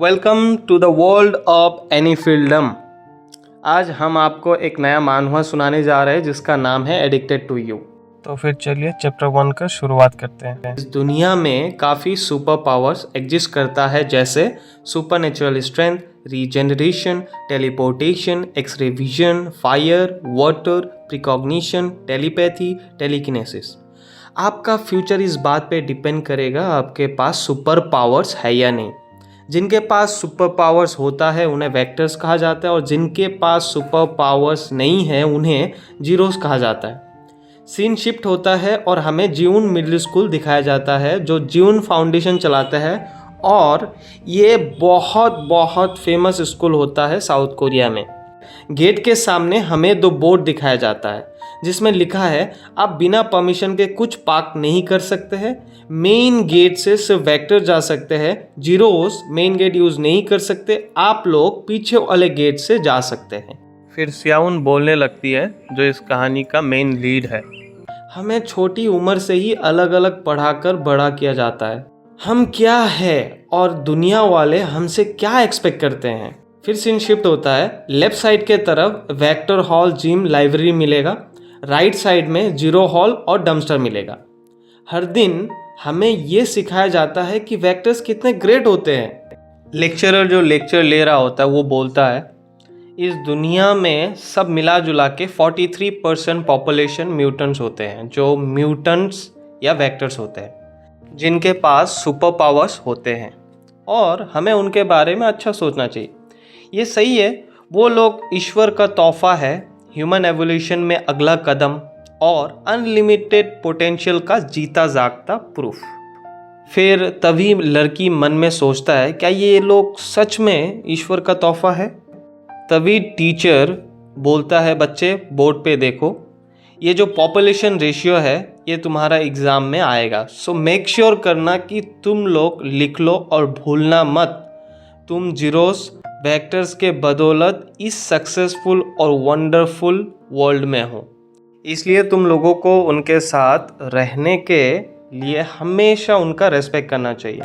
Welcome to the world of एनीफिल्डम। आज हम आपको एक नया मानवा सुनाने जा रहे हैं जिसका नाम है एडिक्टेड टू यू। तो फिर चलिए चैप्टर 1 का शुरुआत करते हैं। इस दुनिया में काफ़ी सुपर पावर्स एग्जिस्ट करता है, जैसे super natural strength, regeneration, teleportation, x-ray vision, fire, water, precognition, telepathy, telekinesis. आपका फ्यूचर इस बात पे डिपेंड करेगा आपके पास सुपर पावर्स है या नहीं। जिनके पास सुपर पावर्स होता है उन्हें वेक्टर्स कहा जाता है, और जिनके पास सुपर पावर्स नहीं है उन्हें जीरोस कहा जाता है। सीन शिफ्ट होता है और हमें जियून मिडिल स्कूल दिखाया जाता है जो जियून फाउंडेशन चलाता है, और ये बहुत फेमस स्कूल होता है साउथ कोरिया में। गेट के सामने हमें 2 बोर्ड दिखाया जाता है जिसमें लिखा है आप बिना परमिशन के कुछ पार्क नहीं कर सकते हैं। मेन गेट से सिर्फ वेक्टर जा सकते हैं, जीरोस मेन गेट यूज नहीं कर सकते, आप लोग पीछे वाले गेट से जा सकते हैं। फिर स्याउन बोलने लगती है जो इस कहानी का मेन लीड है। हमें छोटी उम्र से ही अलग अलग पढ़ाकर बड़ा किया जाता है। हम क्या है और दुनिया वाले हमसे क्या एक्सपेक्ट करते हैं। फिर सीन शिफ्ट होता है। लेफ्ट साइड के तरफ वेक्टर हॉल, जिम, लाइब्रेरी मिलेगा। राइट साइड में जीरो हॉल और डम्पस्टर मिलेगा। हर दिन हमें ये सिखाया जाता है कि वेक्टर्स कितने ग्रेट होते हैं। लेक्चरर जो लेक्चर ले रहा होता है वो बोलता है इस दुनिया में सब मिला जुला के 43% पॉपुलेशन म्यूटेंट्स होते हैं, जो म्यूटेंट्स या वेक्टर्स होते हैं जिनके पास सुपर पावर्स होते हैं, और हमें उनके बारे में अच्छा सोचना चाहिए। ये सही है, वो लोग ईश्वर का तोहफा है, ह्यूमन एवोल्यूशन में अगला कदम और अनलिमिटेड पोटेंशियल का जीता जागता प्रूफ। फिर तभी लड़की मन में सोचता है क्या ये लोग सच में ईश्वर का तोहफा है। तभी टीचर बोलता है बच्चे बोर्ड पे देखो, ये जो पॉपुलेशन रेशियो है ये तुम्हारा एग्ज़ाम में आएगा, सो मेक श्योर करना कि तुम लोग लिख लो और भूलना मत। तुम जीरोस वेक्टर्स के बदौलत इस सक्सेसफुल और वंडरफुल वर्ल्ड में हो, इसलिए तुम लोगों को उनके साथ रहने के लिए हमेशा उनका रेस्पेक्ट करना चाहिए।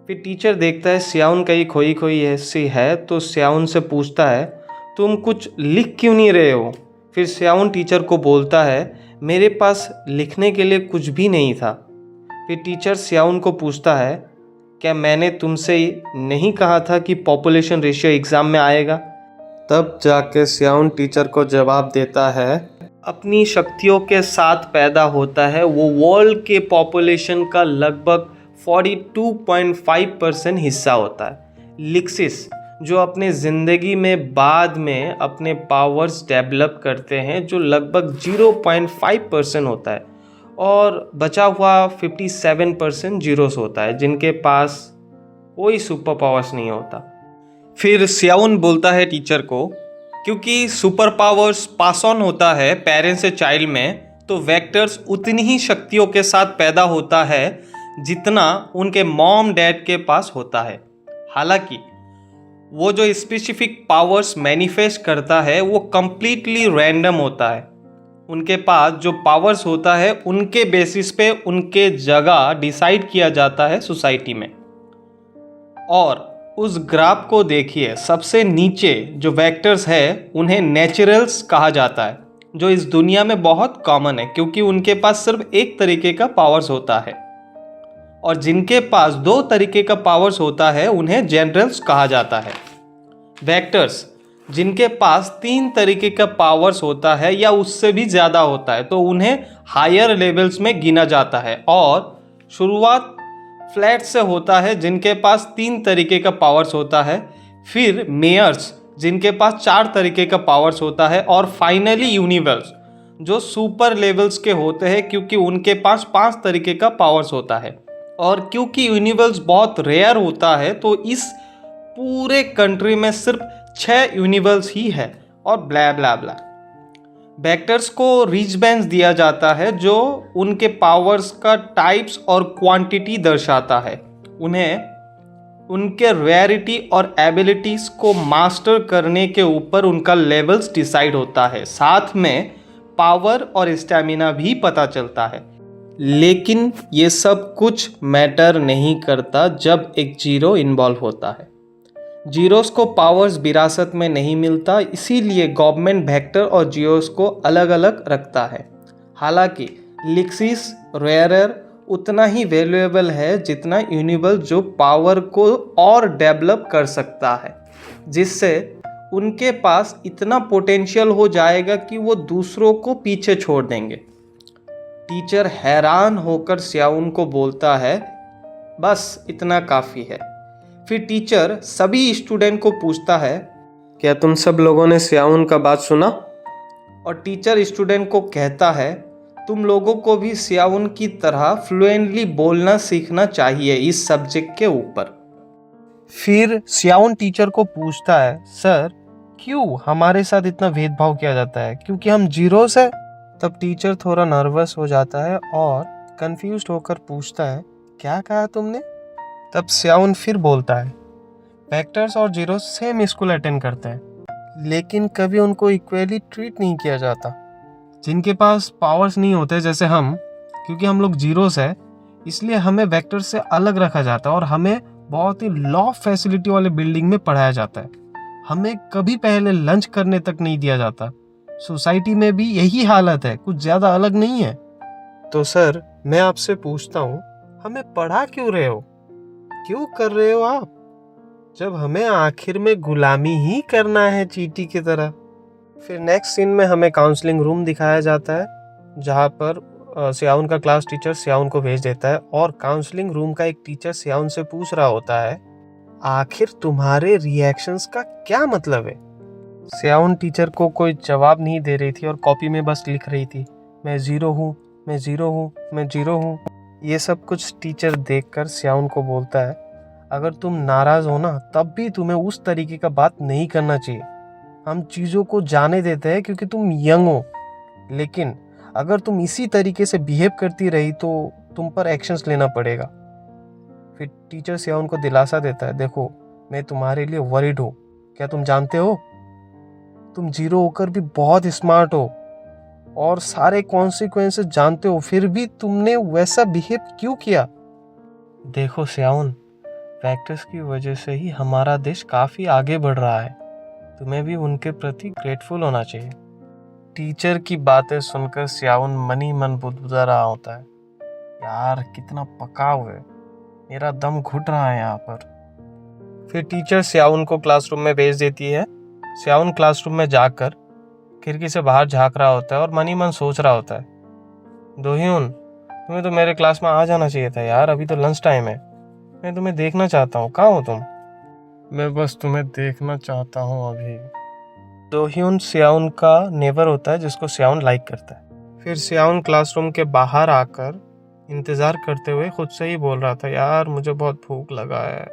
फिर टीचर देखता है स्याउन कहीं खोई खोई ऐसी है, तो स्याउन से पूछता है तुम कुछ लिख क्यों नहीं रहे हो। फिर स्याउन टीचर को बोलता है मेरे पास लिखने के लिए कुछ भी नहीं था। फिर टीचर स्याउन को पूछता है क्या मैंने तुमसे नहीं कहा था कि पॉपुलेशन रेशियो एग्ज़ाम में आएगा। तब जाके स्याउन टीचर को जवाब देता है अपनी शक्तियों के साथ पैदा होता है वो वर्ल्ड के पॉपुलेशन का लगभग 42.5% हिस्सा होता है। लिक्सिस जो अपने ज़िंदगी में बाद में अपने पावर्स डेवलप करते हैं जो लगभग 0.5% होता है, और बचा हुआ 57% जीरोस होता है जिनके पास कोई सुपर पावर्स नहीं होता। फिर स्याउन बोलता है टीचर को क्योंकि सुपर पावर्स पास ऑन होता है पेरेंट्स से चाइल्ड में, तो वेक्टर्स उतनी ही शक्तियों के साथ पैदा होता है जितना उनके मॉम डैड के पास होता है। हालांकि वो जो स्पेसिफिक पावर्स मैनिफेस्ट करता है वो कंप्लीटली रैंडम होता है। उनके पास जो पावर्स होता है उनके बेसिस पे उनके जगह डिसाइड किया जाता है सोसाइटी में। और उस ग्राफ को देखिए, सबसे नीचे जो वेक्टर्स है उन्हें नेचुरल्स कहा जाता है, जो इस दुनिया में बहुत कॉमन है क्योंकि उनके पास सिर्फ एक तरीके का पावर्स होता है, और जिनके पास 2 तरीके का पावर्स होता है उन्हें जनरल्स कहा जाता है। वेक्टर्स जिनके पास 3 तरीके का पावर्स होता है या उससे भी ज़्यादा होता है तो उन्हें हायर लेवल्स में गिना जाता है, और शुरुआत फ्लैट से होता है जिनके पास 3 तरीके का पावर्स होता है, फिर मेयर्स जिनके पास 4 तरीके का पावर्स होता है, और फाइनली यूनिवर्स जो सुपर लेवल्स के होते हैं क्योंकि उनके पास 5 तरीके का पावर्स होता है। और क्योंकि यूनिवर्स बहुत रेयर होता है तो इस पूरे कंट्री में सिर्फ 6 यूनिवर्स ही है, और ब्ला ब्ला ब्ला। वेक्टर्स को रिच बैंड्स दिया जाता है जो उनके पावर्स का टाइप्स और क्वांटिटी दर्शाता है। उन्हें उनके रेयरिटी और एबिलिटीज़ को मास्टर करने के ऊपर उनका लेवल्स डिसाइड होता है। साथ में पावर और स्टैमिना भी पता चलता है। लेकिन ये सब कुछ मैटर नहीं करता जब एक जीरो इन्वॉल्व होता है। जीरोस को पावर्स विरासत में नहीं मिलता, इसीलिए गवर्नमेंट वेक्टर और जीरोस को अलग अलग रखता है। हालांकि लिक्सिस रेयरर उतना ही वैल्यूएबल है जितना यूनिबल, जो पावर को और डेवलप कर सकता है, जिससे उनके पास इतना पोटेंशियल हो जाएगा कि वो दूसरों को पीछे छोड़ देंगे। टीचर हैरान होकर स्याउन को बोलता है, बस इतना काफ़ी है। फिर टीचर सभी स्टूडेंट को पूछता है, क्या तुम सब लोगों ने स्याउन का बात सुना? और टीचर स्टूडेंट को कहता है, तुम लोगों को भी स्याउन की तरह फ्लुएंटली बोलना सीखना चाहिए इस सब्जेक्ट के ऊपर। फिर स्याउन टीचर को पूछता है, सर क्यों हमारे साथ इतना भेदभाव किया जाता है, क्योंकि हम जीरोस है? तब टीचर थोड़ा नर्वस हो जाता है और कंफ्यूज्ड होकर पूछता है, क्या कहा तुमने? तब स्याउन फिर बोलता है, वेक्टर्स और जीरोस सेम स्कूल अटेंड करते हैं, लेकिन कभी उनको इक्वली ट्रीट नहीं किया जाता। जिनके पास पावर्स नहीं होते जैसे हम, क्योंकि हम लोग जीरोस है, इसलिए हमें वेक्टर्स से अलग रखा जाता है और हमें बहुत ही लॉ फैसिलिटी वाले बिल्डिंग में पढ़ाया जाता है। हमें कभी पहले लंच करने तक नहीं दिया जाता। सोसाइटी में भी यही हालत है, कुछ ज़्यादा अलग नहीं है। तो सर मैं आपसे पूछता हूँ, हमें पढ़ा क्यों रहे हो, क्यों कर रहे हो आप, जब हमें आखिर में गुलामी ही करना है चींटी की तरह? फिर नेक्स्ट सीन में हमें काउंसलिंग रूम दिखाया जाता है, जहाँ पर स्याउन का क्लास टीचर स्याउन को भेज देता है और काउंसलिंग रूम का एक टीचर स्याउन से पूछ रहा होता है, आखिर तुम्हारे रिएक्शंस का क्या मतलब है? स्याउन टीचर को कोई जवाब नहीं दे रही थी और कॉपी में बस लिख रही थी, मैं ज़ीरो हूँ, मैं ज़ीरो हूँ, मैं ज़ीरो हूँ। ये सब कुछ टीचर देखकर स्याउन को बोलता है, अगर तुम नाराज़ हो ना, तब भी तुम्हें उस तरीके का बात नहीं करना चाहिए। हम चीज़ों को जाने देते हैं क्योंकि तुम यंग हो, लेकिन अगर तुम इसी तरीके से बिहेव करती रही तो तुम पर एक्शंस लेना पड़ेगा। फिर टीचर स्याउन को दिलासा देता है, देखो मैं तुम्हारे लिए वरीड हूँ। क्या तुम जानते हो, तुम जीरो होकर भी बहुत स्मार्ट हो और सारे कॉन्सिक्वेंसेस जानते हो, फिर भी तुमने वैसा बिहेव क्यों किया? देखो स्याउन, फैक्टर्स की वजह से ही हमारा देश काफ़ी आगे बढ़ रहा है, तुम्हें भी उनके प्रति ग्रेटफुल होना चाहिए। टीचर की बातें सुनकर स्याउन मनी मन बुदबुदा रहा होता है, यार कितना पकाऊ है, मेरा दम घुट रहा है यहाँ पर। फिर टीचर स्याउन को क्लासरूम में भेज देती है। स्याउन क्लासरूम में जाकर खिड़की से बाहर झांक रहा होता है और मनी मन सोच रहा होता है, दोह्यून तुम्हें तो मेरे क्लास में आ जाना चाहिए था यार, अभी तो लंच टाइम है, मैं तुम्हें देखना चाहता हूँ, कहाँ हो तुम? मैं बस तुम्हें देखना चाहता हूँ अभी। दोह्यून स्याउन का नेबर होता है जिसको स्याउन लाइक करता है। फिर स्याउन क्लासरूम के बाहर आकर इंतज़ार करते हुए खुद से ही बोल रहा था, यार मुझे बहुत भूख लगा है।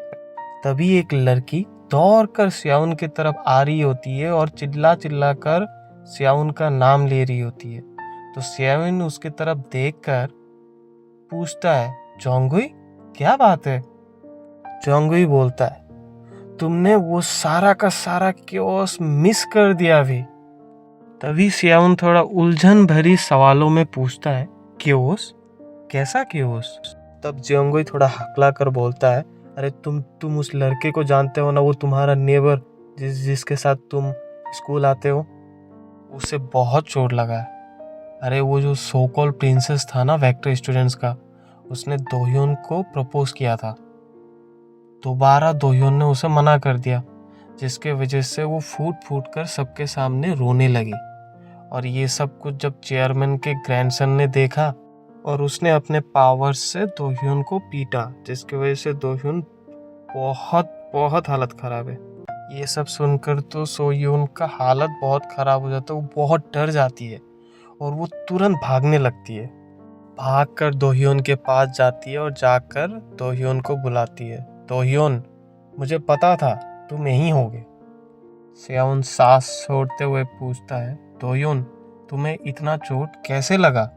तभी एक लड़की दौड़कर स्याउन की तरफ आ रही होती है और चिल्ला चिल्ला कर स्याउन का नाम ले रही होती है। तो स्याउन उसकी तरफ देखकर पूछता है, जोंगुई क्या बात है? जोंगुई बोलता है, तुमने वो सारा का सारा क्योस मिस कर दिया अभी। तभी स्याउन थोड़ा उलझन भरी सवालों में पूछता है, क्योस, कैसा क्योस? तब जोंगुई थोड़ा हकला कर बोलता है, अरे तुम उस लड़के को जानते हो ना, वो तुम्हारा नेबर जिसके साथ तुम स्कूल आते हो, उसे बहुत चोट लगा है। अरे वो जो सो कॉल्ड प्रिंसेस था ना वेक्टर स्टूडेंट्स का, उसने दोह्योन को प्रपोज किया था। दोबारा दोह्योन ने उसे मना कर दिया, जिसके वजह से वो फूट फूट कर सबके सामने रोने लगी। और ये सब कुछ जब चेयरमैन के ग्रैंडसन ने देखा और उसने अपने पावर से दोह्योन को पीटा, जिसकी वजह से दोह्योन बहुत बहुत हालत ख़राब है। ये सब सुनकर तो सोह्योन का हालत बहुत ख़राब हो जाता है, वो बहुत डर जाती है और वो तुरंत भागने लगती है। भागकर दोह्योन के पास जाती है और जाकर दोह्योन को बुलाती है, दोह्योन मुझे पता था तुम यहीं होगे। स्याउन सांस छोड़ते हुए पूछता है, दोह्योन तुम्हें इतना चोट कैसे लगा?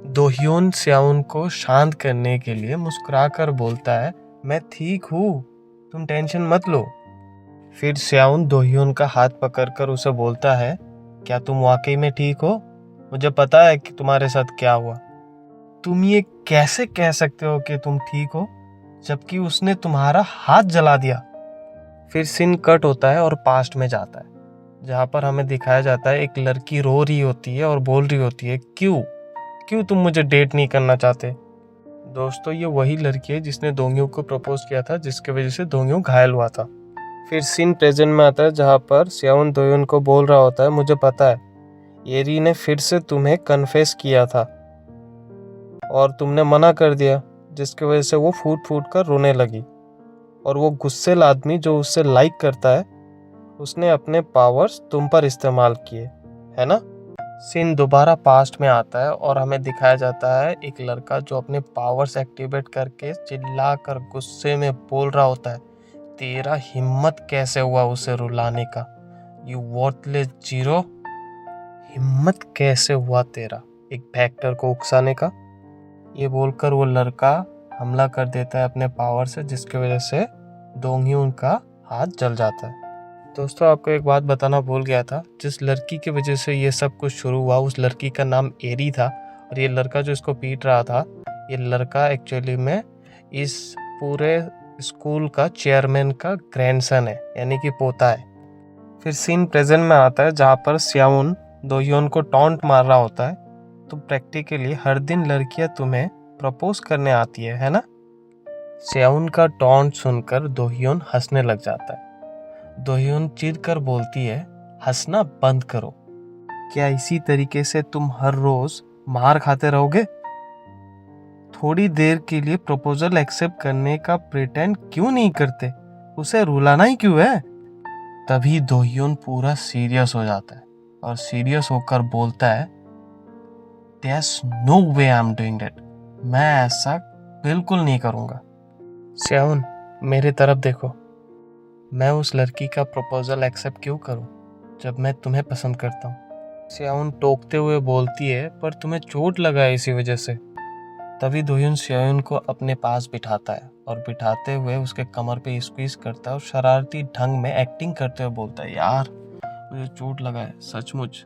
दोह्योन स्याउन को शांत करने के लिए मुस्कुराकर बोलता है, मैं ठीक हूँ, तुम टेंशन मत लो। फिर स्याउन दोह्योन का हाथ पकड़कर उसे बोलता है, क्या तुम वाकई में ठीक हो? मुझे पता है कि तुम्हारे साथ क्या हुआ। तुम ये कैसे कह सकते हो कि तुम ठीक हो जबकि उसने तुम्हारा हाथ जला दिया। फिर सीन कट होता है और पास्ट में जाता है, जहाँ पर हमें दिखाया जाता है एक लड़की रो रही होती है और बोल रही होती है, क्यों तुम मुझे डेट नहीं करना चाहते। दोस्तों, ये वही लड़की है जिसने दोंग्यों को प्रपोज किया था, जिसके वजह से दोंग्यों घायल हुआ था। फिर सीन प्रेजेंट में आता है, जहाँ पर स्याउन दोयोन को बोल रहा होता है, मुझे पता है एरी ने फिर से तुम्हें कन्फेस किया था और तुमने मना कर दिया, जिसकी वजह से वो फूट फूट कर रोने लगी। और वो गुस्सेल आदमी जो उससे लाइक करता है, उसने अपने पावर्स तुम पर इस्तेमाल किए, है ना। सीन दोबारा पास्ट में आता है और हमें दिखाया जाता है एक लड़का जो अपने पावर्स एक्टिवेट करके चिल्ला कर गुस्से में बोल रहा होता है, तेरा हिम्मत कैसे हुआ उसे रुलाने का, यू वर्थलेस जीरो। हिम्मत कैसे हुआ तेरा एक फैक्टर को उकसाने का। ये बोलकर वो लड़का हमला कर देता है अपने पावर से, जिसकी वजह से दोंग्योन का हाथ जल जाता है। दोस्तों, आपको एक बात बताना भूल गया था, जिस लड़की की वजह से ये सब कुछ शुरू हुआ उस लड़की का नाम एरी था। और ये लड़का जो इसको पीट रहा था, ये लड़का एक्चुअली में इस पूरे स्कूल का चेयरमैन का ग्रैंडसन है, यानी कि पोता है। फिर सीन प्रेजेंट में आता है, जहाँ पर स्याउन दोह्योन को टॉन्ट मार रहा होता है, तो प्रैक्टिकली हर दिन लड़कियां तुम्हें प्रपोज करने आती है ना। स्याउन का टॉन्ट सुनकर दोह्योन हंसने लग जाता है। दोह्योन चिढ़कर बोलती है, हंसना बंद करो, क्या इसी तरीके से तुम हर रोज मार खाते रहोगे। थोड़ी देर के लिए प्रपोजल एक्सेप्ट करने का प्रिटेंड क्यों नहीं करते, उसे रुलाना ही क्यों है। तभी दोह्योन पूरा सीरियस हो जाता है और सीरियस होकर बोलता है, There's no way I'm doing that. मैं ऐसा बिल्कुल नहीं करूँगा। स्याउन, मेरे तरफ देखो, मैं उस लड़की का प्रपोजल एक्सेप्ट क्यों करूँ जब मैं तुम्हें पसंद करता हूँ। स्याउन टोकते हुए बोलती है, पर तुम्हें चोट लगा है इसी वजह से। तभी दोह्योन स्याउन को अपने पास बिठाता है और बिठाते हुए उसके कमर पे स्क्वीज करता है और शरारती ढंग में एक्टिंग करते हुए बोलता है, यार मुझे चोट लगा है, सचमुच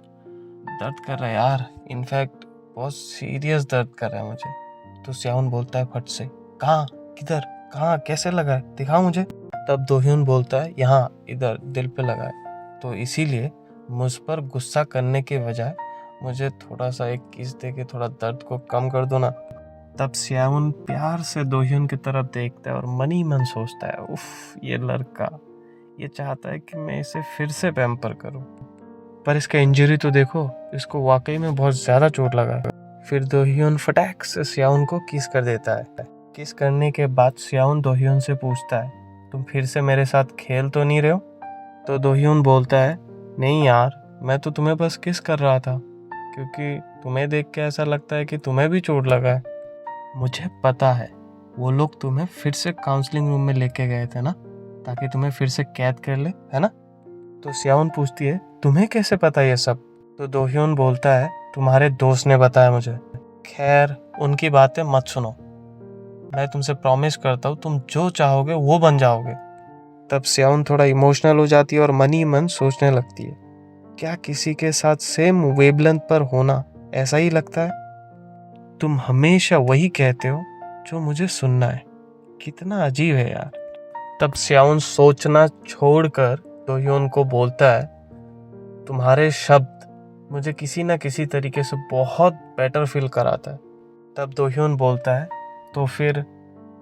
दर्द कर रहा है यार, इनफैक्ट बहुत सीरियस दर्द कर रहा है मुझे। तो स्याउन बोलता है फट से, कहाँ, किधर, कहाँ, कैसे लगा है, दिखाओ मुझे। तब दोह्योन बोलता है, यहाँ इधर दिल पे लगा है, तो इसीलिए मुझ पर गुस्सा करने के बजाय मुझे थोड़ा सा एक किस दे के थोड़ा दर्द को कम कर दो ना। तब स्याउन प्यार से दोह्योन की तरफ देखता है और मन ही मन सोचता है, उफ, ये लड़का ये चाहता है कि मैं इसे फिर से पैम्पर करूं, पर इसका इंजरी तो देखो, इसको वाकई में बहुत ज्यादा चोट लगा है। फिर दोह्योन फटाक से स्याउन को किस कर देता है। किस करने के बाद स्याउन दोह्योन से पूछता है, तुम फिर से मेरे साथ खेल तो नहीं रहे हो। तो दोह्योन बोलता है, नहीं यार, मैं तो तुम्हें बस किस कर रहा था, क्योंकि तुम्हें देख के ऐसा लगता है कि तुम्हें भी चोट लगा है। मुझे पता है, वो लोग तुम्हें फिर से काउंसलिंग रूम में लेके गए थे ना, ताकि तुम्हें फिर से कैद कर ले, है ना। तो स्याउन पूछती है, तुम्हें कैसे पता ये सब। तो दोह्योन बोलता है, तुम्हारे दोस्त ने बताया मुझे। खैर, उनकी बातें मत सुनो, मैं तुमसे प्रॉमिस करता हूँ तुम जो चाहोगे वो बन जाओगे। तब स्याउन थोड़ा इमोशनल हो जाती है और मन ही मन सोचने लगती है, क्या किसी के साथ सेम वेवलेंथ पर होना ऐसा ही लगता है। तुम हमेशा वही कहते हो जो मुझे सुनना है, कितना अजीब है यार। तब स्याउन सोचना छोड़कर दोह्योन को बोलता है, तुम्हारे शब्द मुझे किसी ना किसी तरीके से बहुत बेटर फील कराता है। तब दोह्योन बोलता है, तो फिर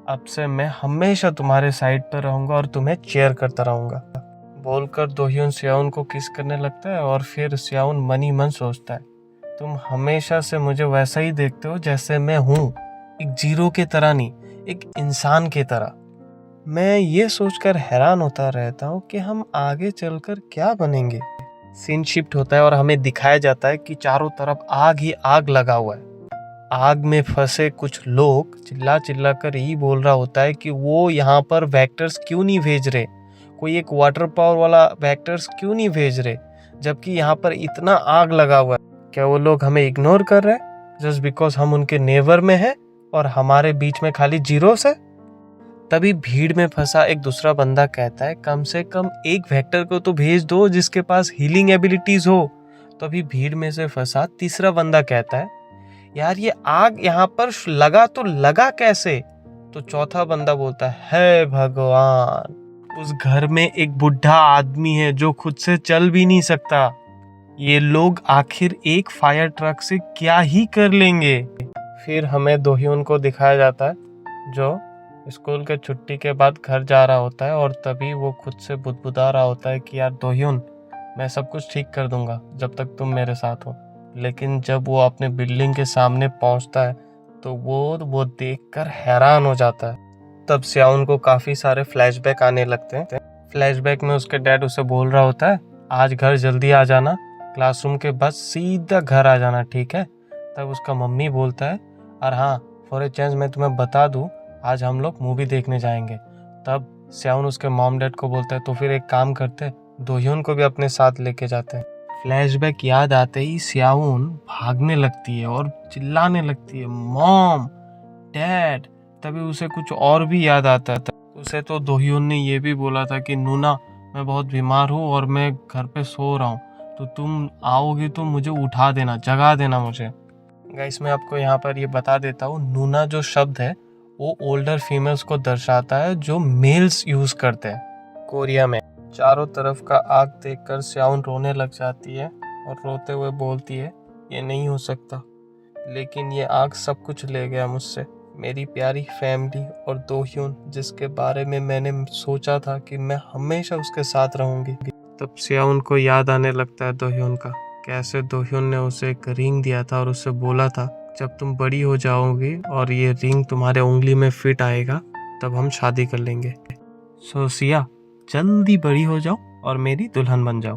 अब से मैं हमेशा तुम्हारे साइड पर रहूंगा और तुम्हें चेयर करता रहूंगा। बोलकर दोह्योन स्याउन को किस करने लगता है और फिर स्याउन मन ही मन सोचता है, तुम हमेशा से मुझे वैसा ही देखते हो जैसे मैं हूँ, एक जीरो के तरह नहीं, एक इंसान के तरह। मैं ये सोचकर हैरान होता रहता हूँ कि हम आगे चलकर क्या बनेंगे। सीन शिफ्ट होता है और हमें दिखाया जाता है कि चारों तरफ आग ही आग लगा हुआ है। आग में फंसे कुछ लोग चिल्ला चिल्ला कर यही बोल रहा होता है कि वो यहाँ पर वेक्टर्स क्यों नहीं भेज रहे, कोई एक वाटर पावर वाला वेक्टर्स क्यों नहीं भेज रहे, जबकि यहाँ पर इतना आग लगा हुआ है। क्या वो लोग हमें इग्नोर कर रहे हैं जस्ट बिकॉज हम उनके नेबर में हैं और हमारे बीच में खाली जीरोस है। तभी भीड़ में फंसा एक दूसरा बंदा कहता है, कम से कम एक वेक्टर को तो भेज दो जिसके पास हीलिंग एबिलिटीज हो। तभी भीड़ में से फंसा तीसरा बंदा कहता है, यार ये आग यहाँ पर लगा तो लगा कैसे? तो चौथा बंदा बोलता है भगवान, उस घर में एक बुढ़ा आदमी है जो खुद से चल भी नहीं सकता। ये लोग आखिर एक फायर ट्रक से क्या ही कर लेंगे। फिर हमें दोह्योन को दिखाया जाता है जो स्कूल के छुट्टी के बाद घर जा रहा होता है और तभी वो खुद से बुदबुदा रहा होता है कि यार दोह्योन, मैं सब कुछ ठीक कर दूंगा जब तक तुम मेरे साथ हो। लेकिन जब वो अपने बिल्डिंग के सामने पहुंचता है तो वो देखकर हैरान हो जाता है। तब स्याउन को काफ़ी सारे फ्लैशबैक आने लगते हैं। फ्लैशबैक में उसके डैड उसे बोल रहा होता है आज घर जल्दी आ जाना, क्लासरूम के बस सीधा घर आ जाना, ठीक है? तब उसका मम्मी बोलता है और हाँ, फॉर ए चेंज मैं तुम्हें बता दूँ आज हम लोग मूवी देखने जाएंगे। तब स्याउन उसके मॉम डैड को बोलता है तो फिर एक काम करते, दोह्योन को भी अपने साथ लेके जाते हैं। फ्लैशबैक याद आते ही स्याउन भागने लगती है और चिल्लाने लगती है मॉम, डैड। तभी उसे कुछ और भी याद आता था। उसे तो दोह्योन ने ये भी बोला था कि नूना, मैं बहुत बीमार हूँ और मैं घर पे सो रहा हूँ, तो तुम आओगी तो मुझे उठा देना, जगा देना मुझे। गाइस मैं आपको यहाँ पर ये बता देता हूँ, नूना जो शब्द है वो ओल्डर फीमेल्स को दर्शाता है जो मेल्स यूज करते हैं कोरिया में। चारों तरफ का आग देखकर स्याउन रोने लग जाती है और रोते हुए बोलती है ये नहीं हो सकता, लेकिन ये आग सब कुछ ले गया मुझसे, मेरी प्यारी फैमिली और दोह्योन जिसके बारे में मैंने सोचा था कि मैं हमेशा उसके साथ रहूंगी। तब स्याउन को याद आने लगता है दोह्योन का, कैसे दोह्योन ने उसे एक रिंग दिया था और उससे बोला था जब तुम बड़ी हो जाओगी और ये रिंग तुम्हारे उंगली में फिट आएगा तब हम शादी कर लेंगे। सो सिया, जल्दी बड़ी हो जाओ और मेरी दुल्हन बन जाओ।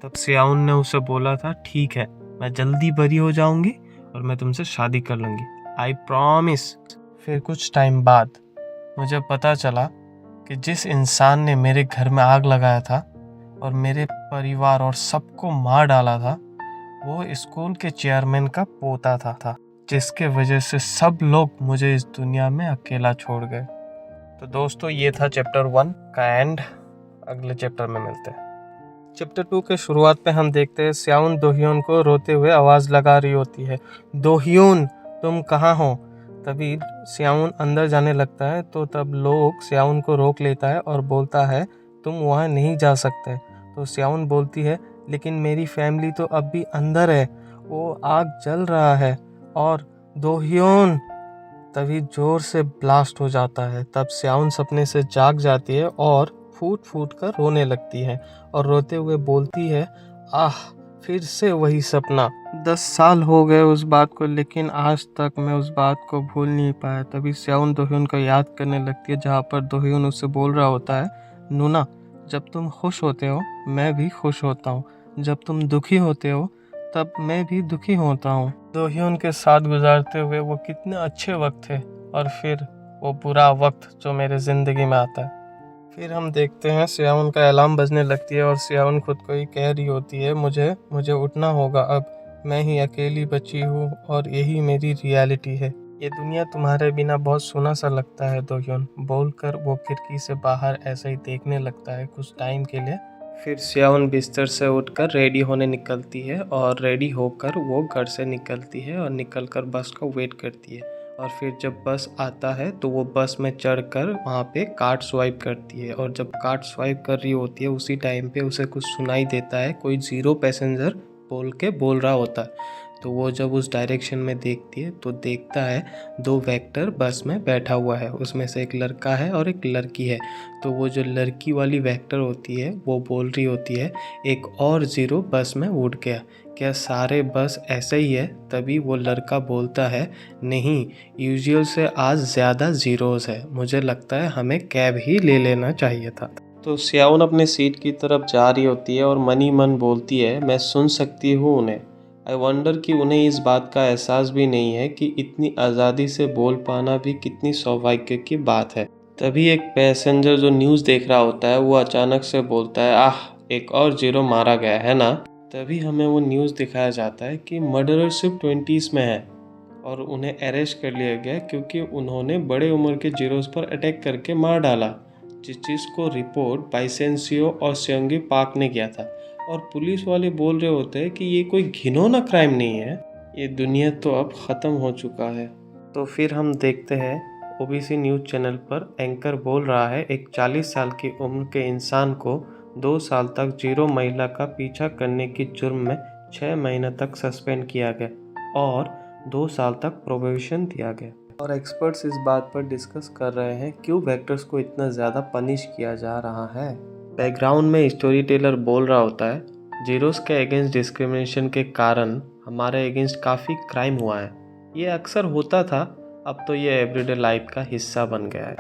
तब स्याउन ने उसे बोला था ठीक है, मैं जल्दी बड़ी हो जाऊंगी और मैं तुमसे शादी कर लूंगी, आई प्रॉमिस। फिर कुछ टाइम बाद मुझे पता चला कि जिस इंसान ने मेरे घर में आग लगाया था और मेरे परिवार और सबको मार डाला था वो स्कूल के चेयरमैन का पोता था, जिसके वजह से सब लोग मुझे इस दुनिया में अकेला छोड़ गए। तो दोस्तों ये था चैप्टर 1 का एंड। अगले चैप्टर में मिलते हैं। चैप्टर 2 के शुरुआत पे हम देखते हैं स्याउन दोह्योन को रोते हुए आवाज़ लगा रही होती है, दोह्योन तुम कहाँ हो? तभी स्याउन अंदर जाने लगता है तो तब लोग स्याउन को रोक लेता है और बोलता है तुम वहाँ नहीं जा सकते। तो स्याउन बोलती है लेकिन मेरी फैमिली तो अब भी अंदर है, वो आग जल रहा है। और दोह्योन, तभी जोर से ब्लास्ट हो जाता है। तब स्याउन सपने से जाग जाती है और फूट फूट कर रोने लगती है और रोते हुए बोलती है आह, फिर से वही सपना, 10 साल हो गए उस बात को, लेकिन आज तक मैं उस बात को भूल नहीं पाया। तभी स्याउन दोह्योन को याद करने लगती है जहाँ पर दोह्योन उससे बोल रहा होता है नूना, जब तुम खुश होते हो मैं भी खुश होता हूँ, जब तुम दुखी होते हो तब मैं भी दुखी होता हूँ। दोह्योन के साथ गुजारते हुए वो कितने अच्छे वक्त थे और फिर वो बुरा वक्त जो मेरे ज़िंदगी में आता है। फिर हम देखते हैं स्याउन का अलार्म बजने लगती है और स्याउन खुद को ही कह रही होती है मुझे उठना होगा, अब मैं ही अकेली बची हूँ और यही मेरी रियलिटी है। ये दुनिया तुम्हारे बिना बहुत सुना सा लगता है दोह्योन, बोलकर वो खिड़की से बाहर ऐसे ही देखने लगता है कुछ टाइम के लिए। फिर स्याउन बिस्तर से उठकर रेडी होने निकलती है और रेडी होकर वो घर से निकलती है और निकलकर बस का वेट करती है। और फिर जब बस आता है तो वो बस में चढ़कर वहाँ पे कार्ड स्वाइप करती है और जब कार्ड स्वाइप कर रही होती है उसी टाइम पे उसे कुछ सुनाई देता है, कोई 0 पैसेंजर बोल रहा होता है। तो वो जब उस डायरेक्शन में देखती है तो देखता है 2 वेक्टर बस में बैठा हुआ है, उसमें से एक लड़का है और एक लड़की है। तो वो जो लड़की वाली वेक्टर होती है वो बोल रही होती है एक और 0 बस में उड़ गया, क्या सारे बस ऐसे ही है? तभी वो लड़का बोलता है नहीं, यूजुअल से आज ज़्यादा ज़ीरोज़ है, मुझे लगता है हमें कैब ही ले लेना चाहिए था। तो स्याउन अपने सीट की तरफ जा रही होती है और मनी मन बोलती है मैं सुन सकती हूँ उन्हें। आई वंडर कि उन्हें इस बात का एहसास भी नहीं है कि इतनी आज़ादी से बोल पाना भी कितनी सौभाग्य की बात है। तभी एक पैसेंजर जो न्यूज़ देख रहा होता है वो अचानक से बोलता है आह, एक और 0 मारा गया है ना। तभी हमें वो न्यूज़ दिखाया जाता है कि मर्डरर सिर्फ 20s में है और उन्हें अरेस्ट कर लिया गया क्योंकि उन्होंने बड़े उम्र के जीरोस पर अटैक करके मार डाला, जिस चीज़ को रिपोर्ट बाइसेंसियो और सेयोंगी पार्क ने किया था। और पुलिस वाले बोल रहे होते हैं कि ये कोई घिनौना क्राइम नहीं है, ये दुनिया तो अब ख़त्म हो चुका है। तो फिर हम देखते हैं ओबीसी न्यूज़ चैनल पर एंकर बोल रहा है एक 40 साल की उम्र के इंसान को 2 साल तक जीरो महिला का पीछा करने की जुर्म में 6 महीने तक सस्पेंड किया गया और 2 साल तक प्रोबेशन दिया गया। और एक्सपर्ट्स इस बात पर डिस्कस कर रहे हैं क्यों वेक्टर्स को इतना ज़्यादा पनिश किया जा रहा है। बैकग्राउंड में स्टोरी टेलर बोल रहा होता है, जीरोस के अगेंस्ट डिस्क्रिमिनेशन के कारण हमारे अगेंस्ट काफ़ी क्राइम हुआ है। ये अक्सर होता था, अब तो ये एवरीडे लाइफ का हिस्सा बन गया है।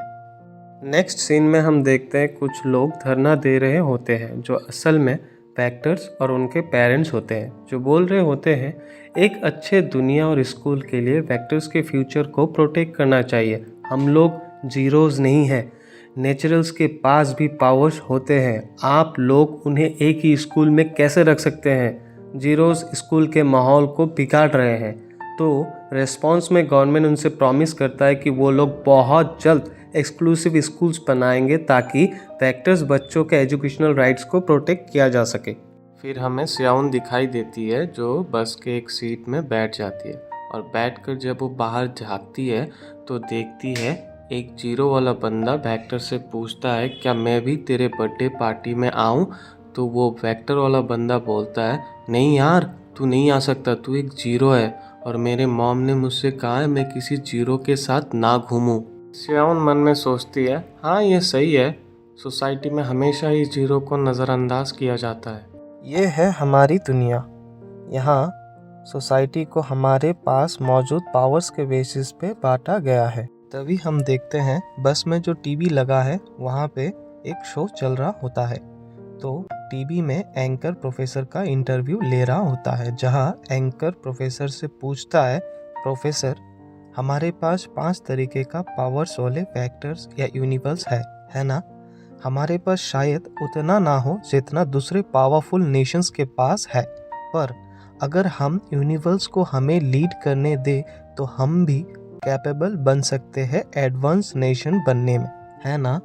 नेक्स्ट सीन में हम देखते हैं कुछ लोग धरना दे रहे होते हैं जो असल में वेक्टर्स और उनके पेरेंट्स होते हैं, जो बोल रहे होते हैं एक अच्छे दुनिया और स्कूल के लिए वेक्टर्स के फ्यूचर को प्रोटेक्ट करना चाहिए। हम लोग जीरोज नहीं हैं, नेचुरल्स के पास भी पावर्स होते हैं, आप लोग उन्हें एक ही स्कूल में कैसे रख सकते हैं। जीरोज स्कूल के माहौल को बिगाड़ रहे हैं। तो रेस्पॉन्स में गवर्नमेंट उनसे प्रॉमिस करता है कि वो लोग बहुत जल्द एक्सक्लूसिव स्कूल्स बनाएंगे ताकि वेक्टर्स बच्चों के एजुकेशनल राइट्स को प्रोटेक्ट किया जा सके। फिर हमें स्याउन दिखाई देती है जो बस के एक सीट में बैठ जाती है और बैठकर जब वो बाहर झांकती है तो देखती है एक जीरो वाला बंदा वेक्टर से पूछता है क्या मैं भी तेरे बर्थडे पार्टी में आऊँ। तो वो वेक्टर वाला बंदा बोलता है नहीं यार, तू नहीं आ सकता, तू एक जीरो है और मेरे मॉम ने मुझसे कहा है मैं किसी जीरो के साथ ना घूमूं। स्याउन मन में सोचती है हाँ ये सही है, सोसाइटी में हमेशा ही जीरो को नज़रअंदाज किया जाता है। ये है हमारी दुनिया। यहाँ सोसाइटी को हमारे पास मौजूद पावर्स के बेसिस पे बांटा गया है। तभी हम देखते हैं बस में जो टीवी लगा है वहाँ पे एक शो चल रहा होता है। तो टीवी में एंकर प्रोफेसर का इंटरव्यू ले रहा होता है, जहाँ एंकर प्रोफेसर से पूछता है प्रोफेसर हमारे पास 5 तरीके का पावर्स वाले वेक्टर्स या यूनिवर्स है ना। हमारे पास शायद उतना ना हो जितना दूसरे पावरफुल नेशंस के पास है, पर अगर हम यूनिवर्स को हमें लीड करने दे तो हम भी कैपेबल बन सकते हैं एडवांस नेशन बनने में, है ना।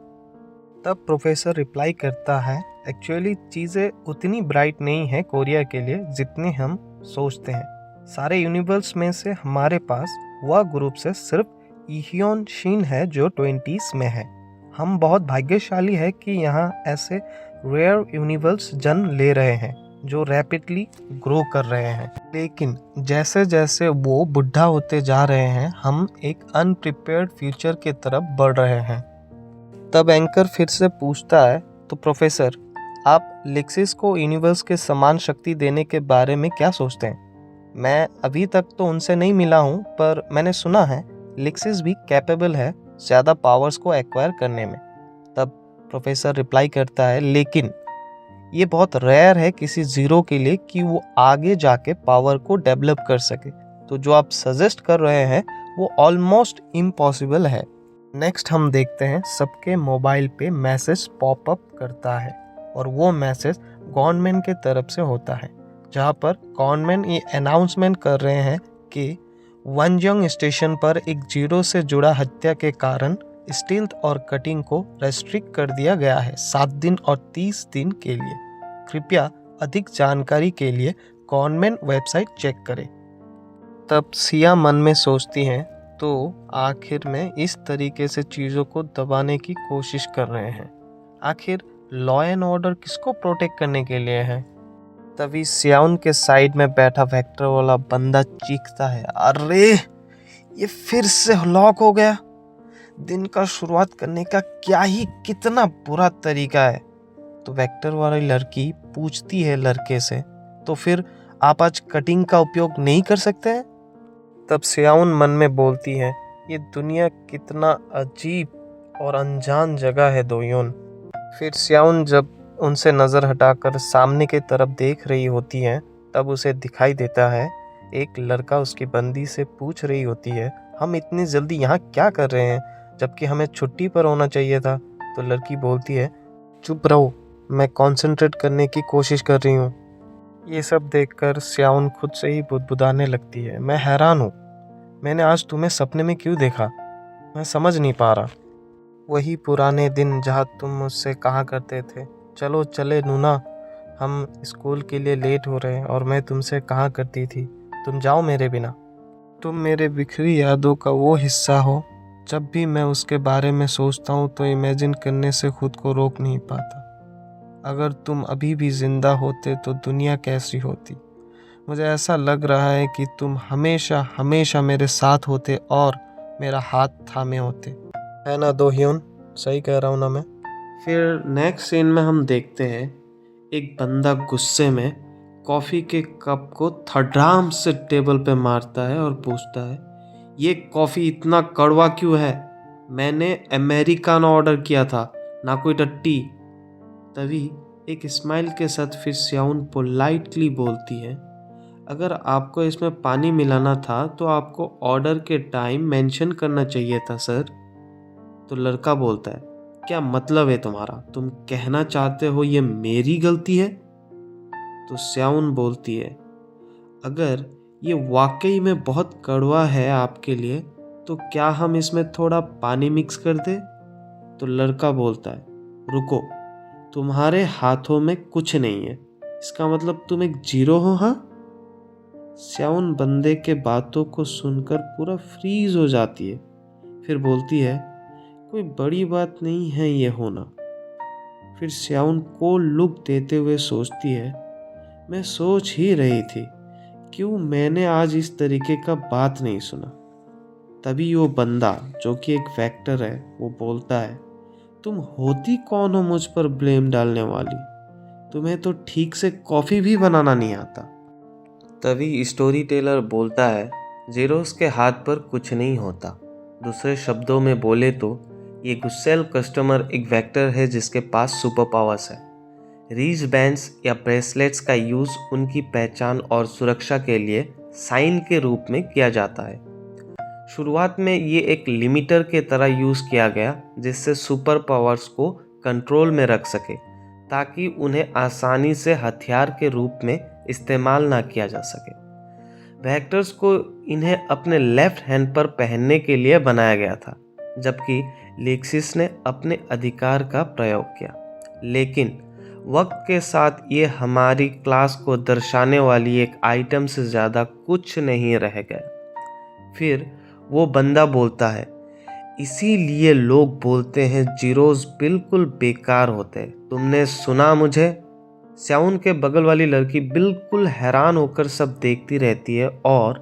तब प्रोफेसर रिप्लाई करता है एक्चुअली चीज़ें उतनी ब्राइट नहीं है कोरिया के लिए जितनी हम सोचते हैं। सारे यूनिवर्स में से हमारे पास वह ग्रुप से सिर्फ इहियोन शिन है जो 20s में है। हम बहुत भाग्यशाली है कि यहाँ ऐसे रेयर यूनिवर्स जन्म ले रहे हैं जो रैपिडली ग्रो कर रहे हैं। लेकिन जैसे जैसे वो बुढ़ा होते जा रहे हैं हम एक अनप्रिपेयर्ड फ्यूचर की तरफ बढ़ रहे हैं। तब एंकर फिर से पूछता है तो प्रोफेसर आप लेक्सिस को यूनिवर्स के समान शक्ति देने के बारे में क्या सोचते हैं। मैं अभी तक तो उनसे नहीं मिला हूँ, पर मैंने सुना है लेक्सिस भी कैपेबल है ज़्यादा पावर्स को एक्वायर करने में। तब प्रोफेसर रिप्लाई करता है लेकिन ये बहुत रेयर है किसी जीरो के लिए कि वो आगे जाके पावर को डेवलप कर सके। तो जो आप सजेस्ट कर रहे हैं वो ऑलमोस्ट इम्पॉसिबल है। नेक्स्ट हम देखते हैं सबके मोबाइल पे मैसेज पॉपअप करता है और वो मैसेज गवर्नमेंट के तरफ से होता है, जहाँ पर गवर्नमेंट ये अनाउंसमेंट कर रहे हैं कि वनजंग स्टेशन पर एक जीरो से जुड़ा हत्या के कारण स्टील्थ और कटिंग को रेस्ट्रिक्ट कर दिया गया है 7 दिन और 30 दिन के लिए। कृपया अधिक जानकारी के लिए गवर्नमेंट वेबसाइट चेक करें। तब सिया मन में सोचती हैं तो आखिर में इस तरीके से चीज़ों को दबाने की कोशिश कर रहे हैं। आखिर लॉ एंड ऑर्डर किसको प्रोटेक्ट करने के लिए है। तभी स्याउन के साइड में बैठा वेक्टर वाला बंदा चीखता है अरे ये फिर से लॉक हो गया। दिन का शुरुआत करने का क्या ही कितना बुरा तरीका है। तो वेक्टर वाली लड़की पूछती है लड़के से तो फिर आप आज कटिंग का उपयोग नहीं कर सकते हैं। तब स्याउन मन में बोलती है ये दुनिया कितना अजीब और अनजान जगह है दोयोन। फिर स्याउन जब उनसे नज़र हटाकर सामने की तरफ देख रही होती है तब उसे दिखाई देता है एक लड़का उसकी बंदी से पूछ रही होती है हम इतनी जल्दी यहाँ क्या कर रहे हैं जबकि हमें छुट्टी पर होना चाहिए था। तो लड़की बोलती है चुप रहो, मैं कंसंट्रेट करने की कोशिश कर रही हूँ। ये सब देखकर स्याउन खुद से ही बुदबुदाने लगती है मैं हैरान हूँ, मैंने आज तुम्हें सपने में क्यों देखा, मैं समझ नहीं पा रहा। वही पुराने दिन जहाँ तुम मुझसे कहा करते थे चलो चले नूना, हम स्कूल के लिए लेट हो रहे हैं, और मैं तुमसे कहा करती थी तुम जाओ मेरे बिना। तुम मेरे बिखरी यादों का वो हिस्सा हो। जब भी मैं उसके बारे में सोचता हूँ तो इमेजिन करने से खुद को रोक नहीं पाता। अगर तुम अभी भी जिंदा होते तो दुनिया कैसी होती। मुझे ऐसा लग रहा है कि तुम हमेशा हमेशा मेरे साथ होते और मेरा हाथ थामे होते। है ना दो ह्यून, सही कह रहा हूँ ना मैं? फिर नेक्स्ट सीन में हम देखते हैं एक बंदा गुस्से में कॉफ़ी के कप को धड़ाम से टेबल पे मारता है और पूछता है, ये कॉफ़ी इतना कड़वा क्यों है? मैंने अमेरिकानो ऑर्डर किया था, ना कोई टट्टी। तभी एक स्माइल के साथ फिर स्याउन पोलाइटली बोलती है, अगर आपको इसमें पानी मिलाना था तो आपको ऑर्डर के टाइम मेंशन करना चाहिए था सर। तो लड़का बोलता है, क्या मतलब है तुम्हारा? तुम कहना चाहते हो ये मेरी गलती है? तो स्याउन बोलती है, अगर ये वाकई में बहुत कड़वा है आपके लिए तो क्या हम इसमें थोड़ा पानी मिक्स कर दे? तो लड़का बोलता है, रुको, तुम्हारे हाथों में कुछ नहीं है, इसका मतलब तुम एक जीरो हो? हाँ। स्याउन बंदे के बातों को सुनकर पूरा फ्रीज हो जाती है। फिर बोलती है, कोई बड़ी बात नहीं है ये होना। फिर स्याउन को लुक देते हुए सोचती है, मैं सोच ही रही थी क्यों मैंने आज इस तरीके का बात नहीं सुना। तभी वो बंदा जो कि एक फैक्टर है वो बोलता है, तुम होती कौन हो मुझ पर ब्लेम डालने वाली? तुम्हें तो ठीक से कॉफ़ी भी बनाना नहीं आता। तभी स्टोरी टेलर बोलता है, जीरोस के हाथ पर कुछ नहीं होता। दूसरे शब्दों में बोले तो ये गुस्सैल कस्टमर एक वेक्टर है जिसके पास सुपर पावर्स है। रीज बैंड्स या ब्रेसलेट्स का यूज़ उनकी पहचान और सुरक्षा के लिए साइन के रूप में किया जाता है। शुरुआत में ये एक लिमिटर के तरह यूज़ किया गया जिससे सुपर पावर्स को कंट्रोल में रख सके ताकि उन्हें आसानी से हथियार के रूप में इस्तेमाल ना किया जा सके। वेक्टर्स को इन्हें अपने लेफ्ट हैंड पर पहनने के लिए बनाया गया था, जबकि लेक्सिस ने अपने अधिकार का प्रयोग किया। लेकिन वक्त के साथ ये हमारी क्लास को दर्शाने वाली एक आइटम से ज़्यादा कुछ नहीं रह गया। फिर वो बंदा बोलता है, इसीलिए लोग बोलते हैं जीरोस बिल्कुल बेकार होते हैं। तुमने सुना मुझे? स्याउन के बगल वाली लड़की बिल्कुल हैरान होकर सब देखती रहती है और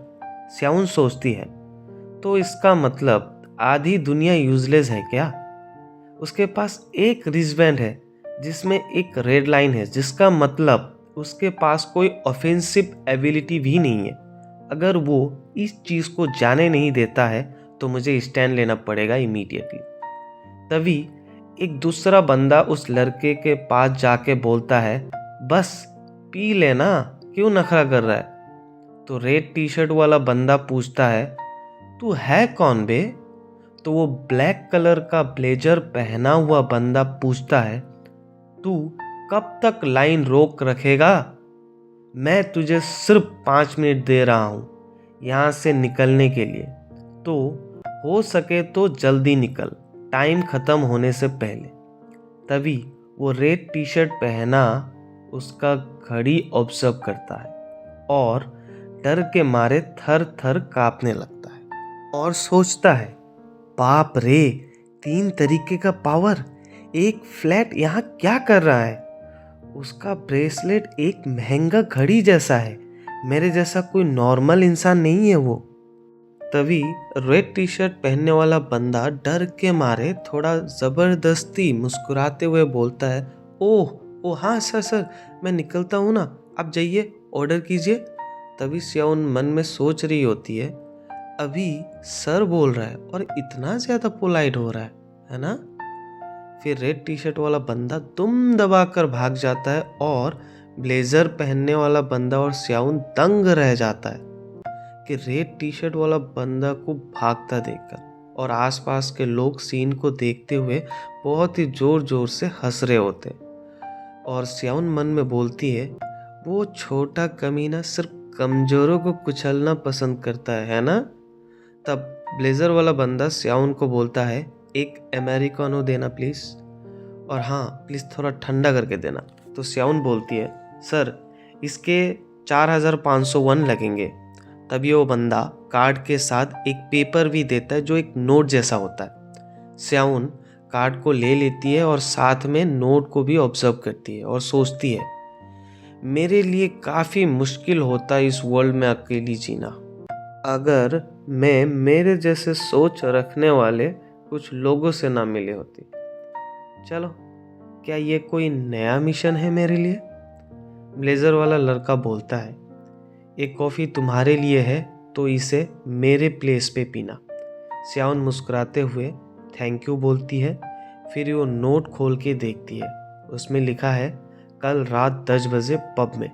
स्याउन सोचती है, तो इसका मतलब आधी दुनिया यूजलेस है क्या? उसके पास एक रिस्टबैंड है जिसमें एक रेड लाइन है, जिसका मतलब उसके पास कोई ऑफेंसिव एबिलिटी भी नहीं है। अगर वो इस चीज़ को जाने नहीं देता है तो मुझे स्टैंड लेना पड़ेगा इमीडिएटली। तभी एक दूसरा बंदा उस लड़के के पास जाके बोलता है, बस पी लेना, क्यों नखरा कर रहा है? तो रेड टी शर्ट वाला बंदा पूछता है, तू है कौन बे? तो वो ब्लैक कलर का ब्लेजर पहना हुआ बंदा पूछता है, तू कब तक लाइन रोक रखेगा? मैं तुझे सिर्फ 5 मिनट दे रहा हूँ यहाँ से निकलने के लिए, तो हो सके तो जल्दी निकल, टाइम ख़त्म होने से पहले। तभी वो रेड टी शर्ट पहना उसका घड़ी ऑब्जर्व करता है और डर के मारे थर थर कांपने लगता है और सोचता है, बाप रे, 3 तरीके का पावर, एक फ्लैट यहाँ क्या कर रहा है? उसका ब्रेसलेट एक महंगा घड़ी जैसा है, मेरे जैसा कोई नॉर्मल इंसान नहीं है वो। तभी रेड टी शर्ट पहनने वाला बंदा डर के मारे थोड़ा ज़बरदस्ती मुस्कुराते हुए बोलता है, ओह हाँ सर, मैं निकलता हूँ ना, आप जाइए, ऑर्डर कीजिए। तभी स्याउन मन में सोच रही होती है, अभी सर बोल रहा है और इतना ज़्यादा पोलाइट हो रहा है ना? फिर रेड टी शर्ट वाला बंदा दुम दबाकर भाग जाता है और ब्लेजर पहनने वाला बंदा और स्याउन दंग रह जाता है कि रेड टी शर्ट वाला बंदा को भागता देखकर, और आसपास के लोग सीन को देखते हुए बहुत ही जोर जोर से हंस रहे होते। और स्याउन मन में बोलती है, वो छोटा कमीना सिर्फ कमजोरों को कुचलना पसंद करता है ना? तब ब्लेजर वाला बंदा स्याउन को बोलता है, एक अमेरिकानो देना प्लीज़, और हाँ प्लीज़ थोड़ा ठंडा करके देना। तो स्याउन बोलती है, सर इसके 4501 लगेंगे, तभी वो बंदा कार्ड के साथ एक पेपर भी देता है जो एक नोट जैसा होता है। स्याउन कार्ड को ले लेती है और साथ में नोट को भी ऑब्जर्व करती है और सोचती है, मेरे लिए काफ़ी मुश्किल होता है इस वर्ल्ड में अकेली जीना। अगर मैं मेरे जैसे सोच रखने वाले कुछ लोगों से ना मिले होती। चलो, क्या ये कोई नया मिशन है मेरे लिए? ब्लेजर वाला लड़का बोलता है, एक कॉफ़ी तुम्हारे लिए है तो इसे मेरे प्लेस पे पीना। स्याउन मुस्कुराते हुए थैंक यू बोलती है। फिर वो नोट खोल के देखती है। उसमें लिखा है, कल रात 10 बजे पब में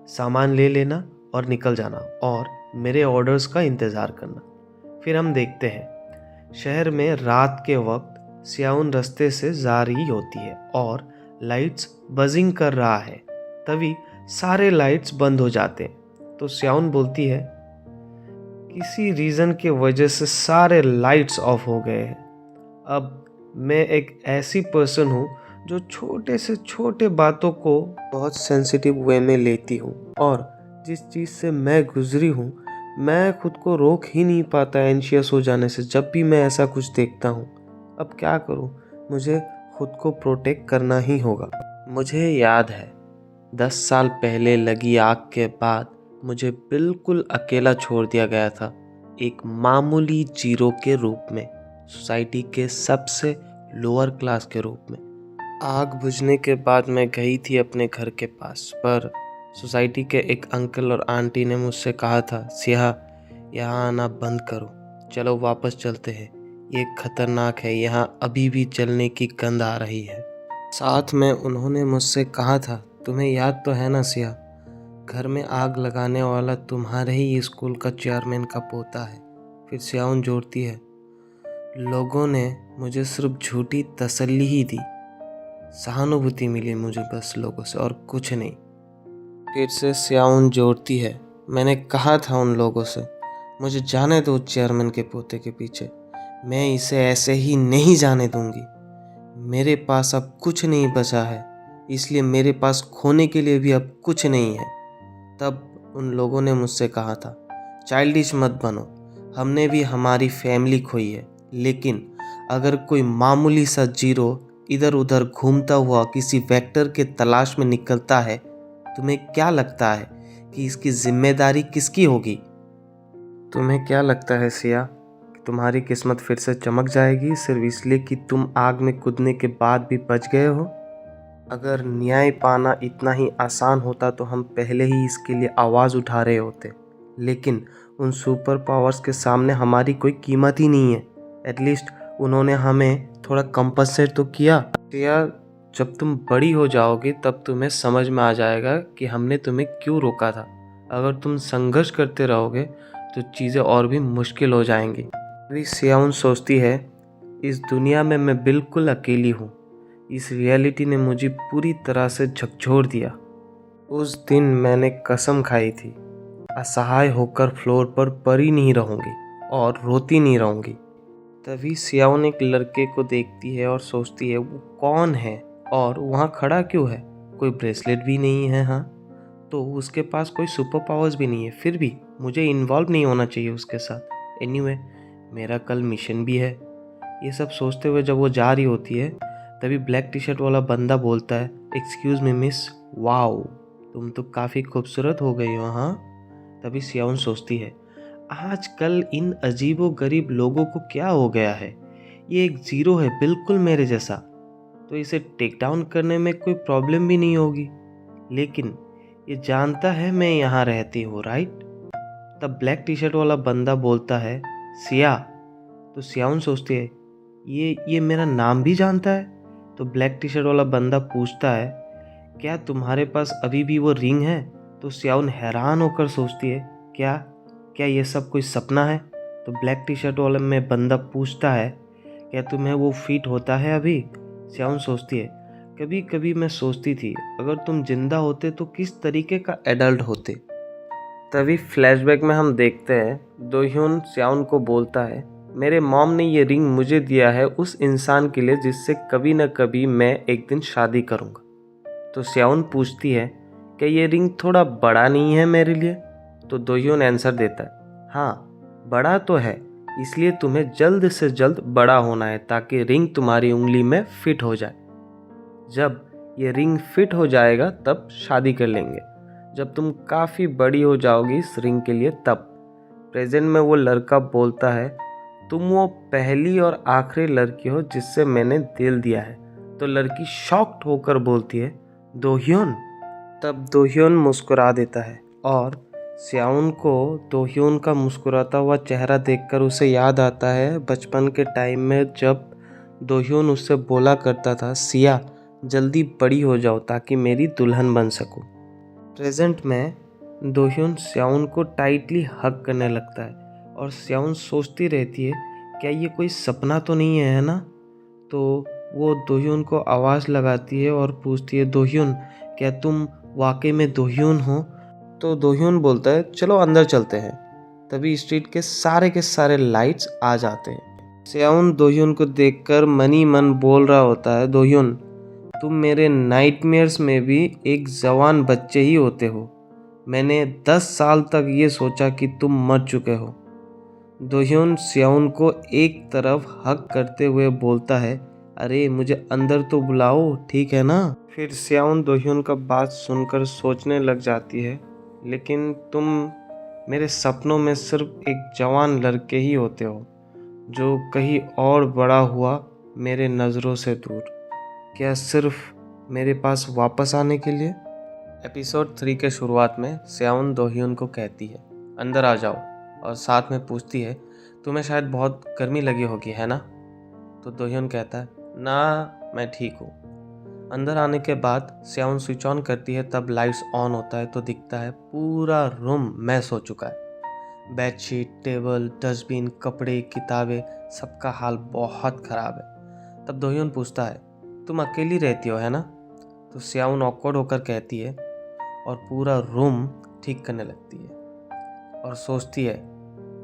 सामान ले लेना और निकल जाना और मेरे ऑर्डर्स का इंतज़ार करना। फिर हम देखते हैं शहर में रात के वक्त स्याउन रास्ते से जा रही होती है और लाइट्स बजिंग कर रहा है। तभी सारे लाइट्स बंद हो जाते हैं तो स्याउन बोलती है, किसी रीज़न के वजह से सारे लाइट्स ऑफ हो गए हैं। अब मैं एक ऐसी पर्सन हूँ जो छोटे से छोटे बातों को बहुत सेंसिटिव वे में लेती हूँ और जिस चीज़ से मैं गुजरी हूँ मैं खुद को रोक ही नहीं पाता एंशियस हो जाने से जब भी मैं ऐसा कुछ देखता हूँ। अब क्या करूँ, मुझे खुद को प्रोटेक्ट करना ही होगा। मुझे याद है 10 साल पहले लगी आग के बाद मुझे बिल्कुल अकेला छोड़ दिया गया था, एक मामूली जीरो के रूप में, सोसाइटी के सबसे लोअर क्लास के रूप में। आग बुझने के बाद मैं गई थी अपने घर के पास, पर सोसाइटी के एक अंकल और आंटी ने मुझसे कहा था, सिया यहाँ आना बंद करो, चलो वापस चलते हैं, ये खतरनाक है, यहाँ अभी भी जलने की गंध आ रही है। साथ में उन्होंने मुझसे कहा था, तुम्हें याद तो है ना सिया, घर में आग लगाने वाला तुम्हारे ही स्कूल का चेयरमैन का पोता है। फिर स्याउन जोड़ती है, लोगों ने मुझे सिर्फ झूठी तसल्ली ही दी, सहानुभूति मिली मुझे बस लोगों से और कुछ नहीं। फिर से स्याउन जोड़ती है, मैंने कहा था उन लोगों से, मुझे जाने दो चेयरमैन के पोते के पीछे, मैं इसे ऐसे ही नहीं जाने दूंगी। मेरे पास अब कुछ नहीं बचा है, इसलिए मेरे पास खोने के लिए भी अब कुछ नहीं है। तब उन लोगों ने मुझसे कहा था, चाइल्डिश मत बनो, हमने भी हमारी फैमिली खोई है, लेकिन अगर कोई मामूली सा जीरो इधर उधर घूमता हुआ किसी वेक्टर के तलाश में निकलता है, तुम्हें क्या लगता है कि इसकी जिम्मेदारी किसकी होगी? तुम्हें क्या लगता है सिया कि तुम्हारी किस्मत फिर से चमक जाएगी सिर्फ इसलिए कि तुम आग में कूदने के बाद भी बच गए हो? अगर न्याय पाना इतना ही आसान होता तो हम पहले ही इसके लिए आवाज़ उठा रहे होते, लेकिन उन सुपर पावर्स के सामने हमारी कोई कीमत ही नहीं है। एटलीस्ट उन्होंने हमें थोड़ा कंपनसेट तो किया। सिया, जब तुम बड़ी हो जाओगी तब तुम्हें समझ में आ जाएगा कि हमने तुम्हें क्यों रोका था। अगर तुम संघर्ष करते रहोगे तो चीज़ें और भी मुश्किल हो जाएंगी। अभी सियाउन सोचती है, इस दुनिया में मैं बिल्कुल अकेली हूँ, इस रियलिटी ने मुझे पूरी तरह से झकझोर दिया। उस दिन मैंने कसम खाई थी, असहाय होकर फ्लोर पर पड़ी नहीं रहूँगी और रोती नहीं रहूँगी। तभी सियाउन एक लड़के को देखती है और सोचती है, वो कौन है और वहाँ खड़ा क्यों है? कोई ब्रेसलेट भी नहीं है, हाँ, तो उसके पास कोई सुपर पावर्स भी नहीं है, फिर भी मुझे इन्वॉल्व नहीं होना चाहिए उसके साथ। एनीवे, मेरा कल मिशन भी है। ये सब सोचते हुए जब वो जा रही होती है तभी ब्लैक टी शर्ट वाला बंदा बोलता है, एक्सक्यूज़ मी मिस, वाओ तुम तो काफ़ी खूबसूरत हो गई हो, हाँ। तभी सियाउन सोचती है, आजकल इन अजीबो गरीब लोगों को क्या हो गया है, ये एक ज़ीरो है बिल्कुल मेरे जैसा, तो इसे टेक डाउन करने में कोई प्रॉब्लम भी नहीं होगी, लेकिन ये जानता है मैं यहाँ रहती हूँ, राइट। तब ब्लैक टी शर्ट वाला बंदा बोलता है, सिया। तो सियाउन सोचती है, ये मेरा नाम भी जानता है। तो ब्लैक टी शर्ट वाला बंदा पूछता है, क्या तुम्हारे पास अभी भी वो रिंग है? तो सियाउन हैरान होकर सोचती है, क्या ये सब कोई सपना है? तो ब्लैक टी शर्ट वाला में बंदा पूछता है, क्या तुम्हें वो फिट होता है अभी? सियाउन सोचती है, कभी कभी मैं सोचती थी अगर तुम जिंदा होते तो किस तरीके का एडल्ट होते। तभी फ्लैशबैक में हम देखते हैं दोह्यून सियाउन को बोलता है, मेरे मॉम ने ये रिंग मुझे दिया है उस इंसान के लिए जिससे कभी न कभी मैं एक दिन शादी करूँगा। तो सियाउन पूछती है, क्या ये रिंग थोड़ा बड़ा नहीं है मेरे लिए? तो दोह्यून आंसर देता है, हाँ, बड़ा तो है, इसलिए तुम्हें जल्द से जल्द बड़ा होना है ताकि रिंग तुम्हारी उंगली में फिट हो जाए। जब ये रिंग फिट हो जाएगा तब शादी कर लेंगे, जब तुम काफ़ी बड़ी हो जाओगी इस रिंग के लिए तब। प्रेजेंट में वो लड़का बोलता है, तुम वो पहली और आखिरी लड़की हो जिससे मैंने दिल दिया है। तो लड़की शॉक्ड होकर बोलती है, दोह्योन। तब दोह्योन मुस्कुरा देता है और स्याउन को दोह्योन का मुस्कुराता हुआ चेहरा देखकर उसे याद आता है बचपन के टाइम में जब दोह्योन उससे बोला करता था, सिया जल्दी बड़ी हो जाओ ताकि मेरी दुल्हन बन सकूं। प्रेजेंट में दोह्योन स्याउन को टाइटली हग करने लगता है और स्याउन सोचती रहती है, क्या ये कोई सपना तो नहीं है ना। तो वो दोह्योन को आवाज़ लगाती है और पूछती है, दोह्योन क्या तुम वाकई में दोह्योन हो। तो दोह्योन बोलता है, चलो अंदर चलते हैं। तभी स्ट्रीट के सारे लाइट्स आ जाते हैं। स्याउन दोह्योन को देखकर मन ही मन बोल रहा होता है, दोह्योन तुम मेरे नाइटमेयर्स में भी एक जवान बच्चे ही होते हो। मैंने 10 साल तक ये सोचा कि तुम मर चुके हो। दोह्योन स्याउन को एक तरफ हक करते हुए बोलता है, अरे मुझे अंदर तो बुलाओ, ठीक है ना। फिर स्याउन दोह्योन का बात सुनकर सोचने लग जाती है, लेकिन तुम मेरे सपनों में सिर्फ एक जवान लड़के ही होते हो जो कहीं और बड़ा हुआ मेरे नज़रों से दूर। क्या सिर्फ मेरे पास वापस आने के लिए। एपिसोड 3 के शुरुआत में स्याउन दोह्योन को कहती है, अंदर आ जाओ, और साथ में पूछती है, तुम्हें शायद बहुत गर्मी लगी होगी है ना। तो दोह्योन कहता है, ना मैं ठीक हूँ। अंदर आने के बाद स्याउन स्विच ऑन करती है, तब लाइट्स ऑन होता है तो दिखता है पूरा रूम मैस हो चुका है। बेडशीट, टेबल, डस्टबिन, कपड़े, किताबें, सबका हाल बहुत ख़राब है। तब दोह्योन पूछता है, तुम अकेली रहती हो है ना। तो स्याउन ऑकवर्ड होकर कहती है और पूरा रूम ठीक करने लगती है और सोचती है,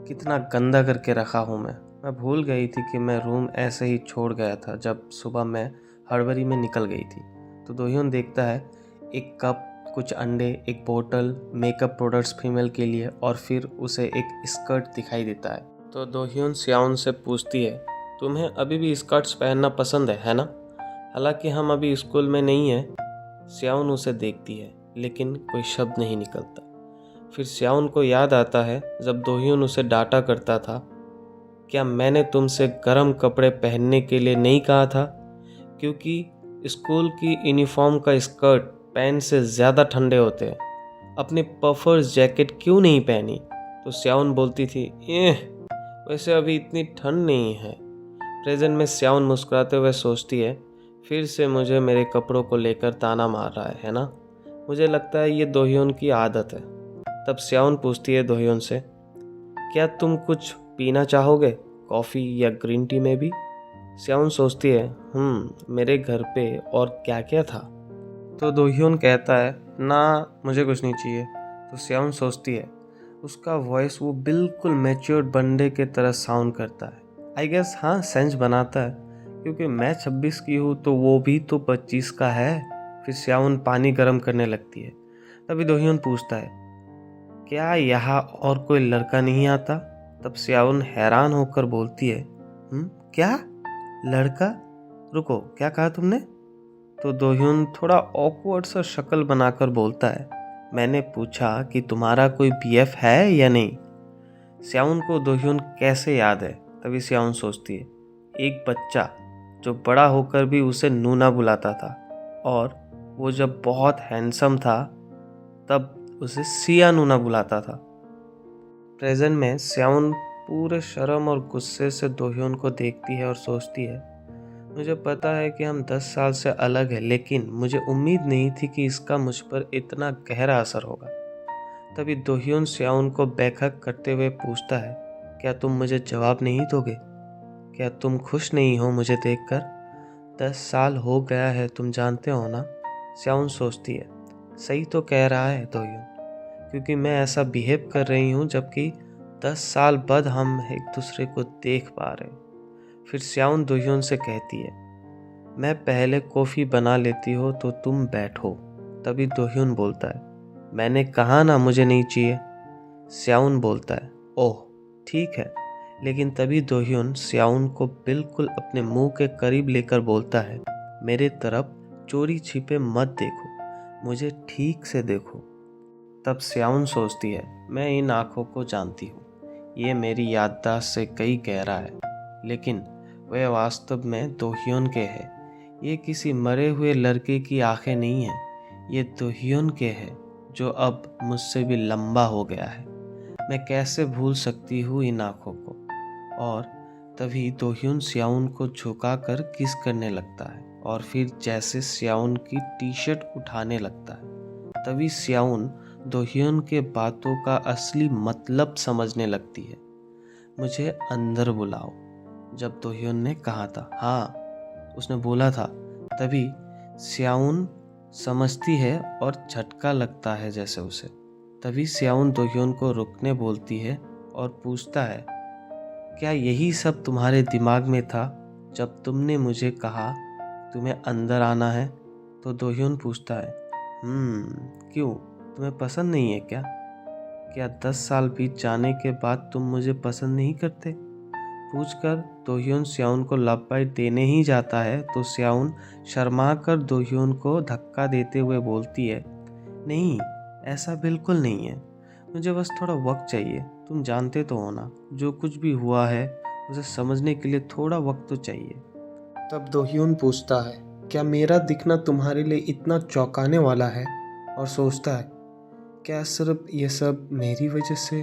कितना गंदा करके रखा हूँ मैं भूल गई थी कि मैं रूम ऐसे ही छोड़ गया था जब सुबह मैं हड़बड़ी में निकल गई थी। तो दोह्योन देखता है एक कप, कुछ अंडे, एक बोतल, मेकअप प्रोडक्ट्स फीमेल के लिए, और फिर उसे एक स्कर्ट दिखाई देता है। तो दोह्योन स्याउन से पूछती है, तुम्हें अभी भी स्कर्ट्स पहनना पसंद है ना। हालांकि हम अभी स्कूल में नहीं हैं। स्याउन उसे देखती है लेकिन कोई शब्द नहीं निकलता। फिर स्याउन को याद आता है जब दोह्योन उसे डांटा करता था, क्या मैंने तुमसे गर्म कपड़े पहनने के लिए नहीं कहा था, क्योंकि स्कूल की यूनिफॉर्म का स्कर्ट पैंट से ज़्यादा ठंडे होते हैं। अपने पफर्स जैकेट क्यों नहीं पहनी। तो स्याउन बोलती थी, वैसे अभी इतनी ठंड नहीं है। प्रेजेंट में स्याउन मुस्कुराते हुए सोचती है, फिर से मुझे मेरे कपड़ों को लेकर ताना मार रहा है ना। मुझे लगता है ये दोह्योन की आदत है। तब स्याउन पूछती है दोह्योन से, क्या तुम कुछ पीना चाहोगे, कॉफ़ी या ग्रीन टी में भी। स्याउन सोचती है, मेरे घर पे और क्या क्या था। तो दोह्योन कहता है, ना मुझे कुछ नहीं चाहिए। तो स्याउन सोचती है, उसका वॉइस वो बिल्कुल मैच्योर्ड बंदे के तरह साउंड करता है। आई गेस हाँ, सेंस बनाता है, क्योंकि मैं 26 की हूँ तो वो भी तो 25 का है। फिर स्याउन पानी गर्म करने लगती है। तभी दोह्योन पूछता है, क्या यहाँ और कोई लड़का नहीं आता। तब स्याउन हैरान होकर बोलती है, क्या लड़का, रुको क्या कहा तुमने। तो दोह्योन थोड़ा ऑकवर्ड सा शक्ल बनाकर बोलता है, मैंने पूछा कि तुम्हारा कोई बीएफ है या नहीं। स्याउन को दोह्योन कैसे याद है। तभी स्याउन सोचती है, एक बच्चा जो बड़ा होकर भी उसे नूना बुलाता था, और वो जब बहुत हैंडसम था तब उसे सिया नूना बुलाता था। प्रेजेंट में स्याउन पूरे शर्म और गुस्से से दोह्योन को देखती है और सोचती है, मुझे पता है कि हम 10 साल से अलग हैं, लेकिन मुझे उम्मीद नहीं थी कि इसका मुझ पर इतना गहरा असर होगा। तभी दोह्योन स्याउन को बेखक करते हुए पूछता है, क्या तुम मुझे जवाब नहीं दोगे। क्या तुम खुश नहीं हो मुझे देखकर। 10 साल हो गया है, तुम जानते हो ना। स्याउन सोचती है, सही तो कह रहा है दोह्योन, क्योंकि मैं ऐसा बिहेव कर रही हूँ जबकि 10 साल बाद हम एक दूसरे को देख पा रहे। फिर स्याउन दोह्योन से कहती है, मैं पहले कॉफ़ी बना लेती हो तो तुम बैठो। तभी दोह्योन बोलता है, मैंने कहा ना मुझे नहीं चाहिए। स्याउन बोलता है, ओह ठीक है, लेकिन तभी दोह्योन स्याउन को बिल्कुल अपने मुंह के करीब लेकर बोलता है, मेरे तरफ चोरी छिपे मत देखो, मुझे ठीक से देखो। तब स्याउन सोचती है, मैं इन आँखों को जानती हूँ, ये मेरी याददाश्त से कई गहरा है, लेकिन वह वास्तव में दोह्योन के है। ये किसी मरे हुए लड़के की आंखें नहीं हैं, ये दोह्योन के है जो अब मुझसे भी लंबा हो गया है। मैं कैसे भूल सकती हूँ इन आँखों को। और तभी दोह्योन स्याउन को झुकाकर किस करने लगता है और फिर जैसे स्याउन की टी शर्ट उठाने लगता है। तभी स्याउन दोह्योन के बातों का असली मतलब समझने लगती है। मुझे अंदर बुलाओ, जब दोह्योन ने कहा था, हाँ उसने बोला था, तभी स्याउन समझती है और झटका लगता है जैसे उसे। तभी स्याउन दोह्योन को रुकने बोलती है और पूछता है, क्या यही सब तुम्हारे दिमाग में था जब तुमने मुझे कहा तुम्हें अंदर आना है? तो दोह्योन पूछता है, क्यों, तुम्हें पसंद नहीं है क्या? क्या 10 साल बीत जाने के बाद तुम मुझे पसंद नहीं करते? पूछकर दोह्योन स्याउन को लव बाइट देने ही जाता है तो स्याउन शर्मा कर दोह्योन को धक्का देते हुए बोलती है, नहीं ऐसा बिल्कुल नहीं है, मुझे बस थोड़ा वक्त चाहिए। तुम जानते तो हो ना, जो कुछ भी हुआ है उसे समझने के लिए थोड़ा वक्त तो चाहिए। तब दोह्योन पूछता है, क्या मेरा दिखना तुम्हारे लिए इतना चौंकाने वाला है? और सोचता है, क्या सिर्फ ये सब मेरी वजह से?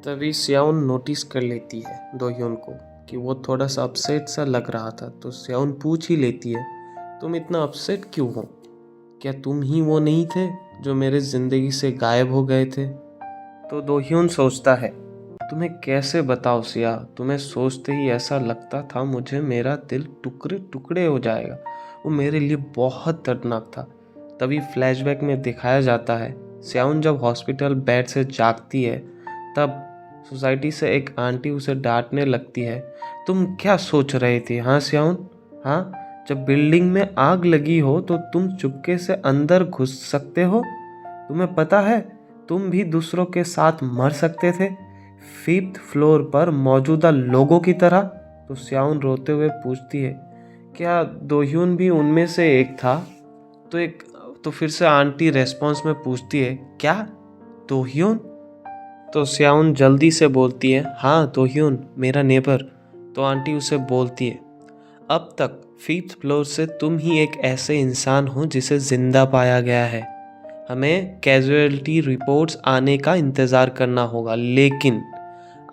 तभी स्याउन नोटिस कर लेती है दोह्योन को कि वो थोड़ा सा अपसेट सा लग रहा था, तो स्याउन पूछ ही लेती है, तुम इतना अपसेट क्यों हो? क्या तुम ही वो नहीं थे जो मेरे ज़िंदगी से गायब हो गए थे? तो दोह्योन सोचता है, तुम्हें कैसे बताओ सिया, तुम्हें सोचते ही ऐसा लगता था मुझे मेरा दिल टुकड़े टुकड़े हो जाएगा। वो मेरे लिए बहुत दर्दनाक था। तभी फ्लैशबैक में दिखाया जाता है, स्याउन जब हॉस्पिटल बेड से जागती है तब सोसाइटी से एक आंटी उसे डांटने लगती है, तुम क्या सोच रहे थे हाँ स्याउन? हाँ, जब बिल्डिंग में आग लगी हो तो तुम चुपके से अंदर घुस सकते हो? तुम्हें पता है तुम भी दूसरों के साथ मर सकते थे, 5th फ्लोर पर मौजूदा लोगों की तरह। तो स्याउन रोते हुए पूछती है, क्या दोह्योन भी उनमें से एक था? तो फिर से आंटी रेस्पॉन्स में पूछती है, क्या दोह्योन? तो स्याउन जल्दी से बोलती है, हाँ दोह्योन, मेरा नेबर। तो आंटी उसे बोलती है, अब तक 5th फ्लोर से तुम ही एक ऐसे इंसान हो जिसे जिंदा पाया गया है। हमें कैजुअलिटी रिपोर्ट्स आने का इंतज़ार करना होगा, लेकिन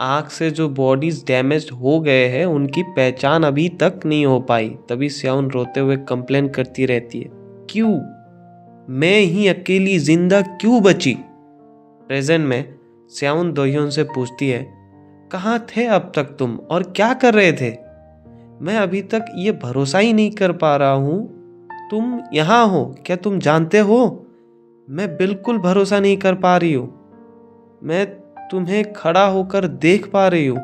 आग से जो बॉडीज डैमेज्ड हो गए हैं उनकी पहचान अभी तक नहीं हो पाई। तभी स्याउन रोते हुए कंप्लेन करती रहती है, क्यों, मैं ही अकेली जिंदा क्यों बची? प्रेजेंट में स्याउन दोह्योन से पूछती है, कहाँ थे अब तक तुम और क्या कर रहे थे? मैं अभी तक ये भरोसा ही नहीं कर पा रहा हूँ तुम यहाँ हो। क्या तुम जानते हो, मैं बिल्कुल भरोसा नहीं कर पा रही हूँ। मैं तुम्हें खड़ा होकर देख पा रही हूँ।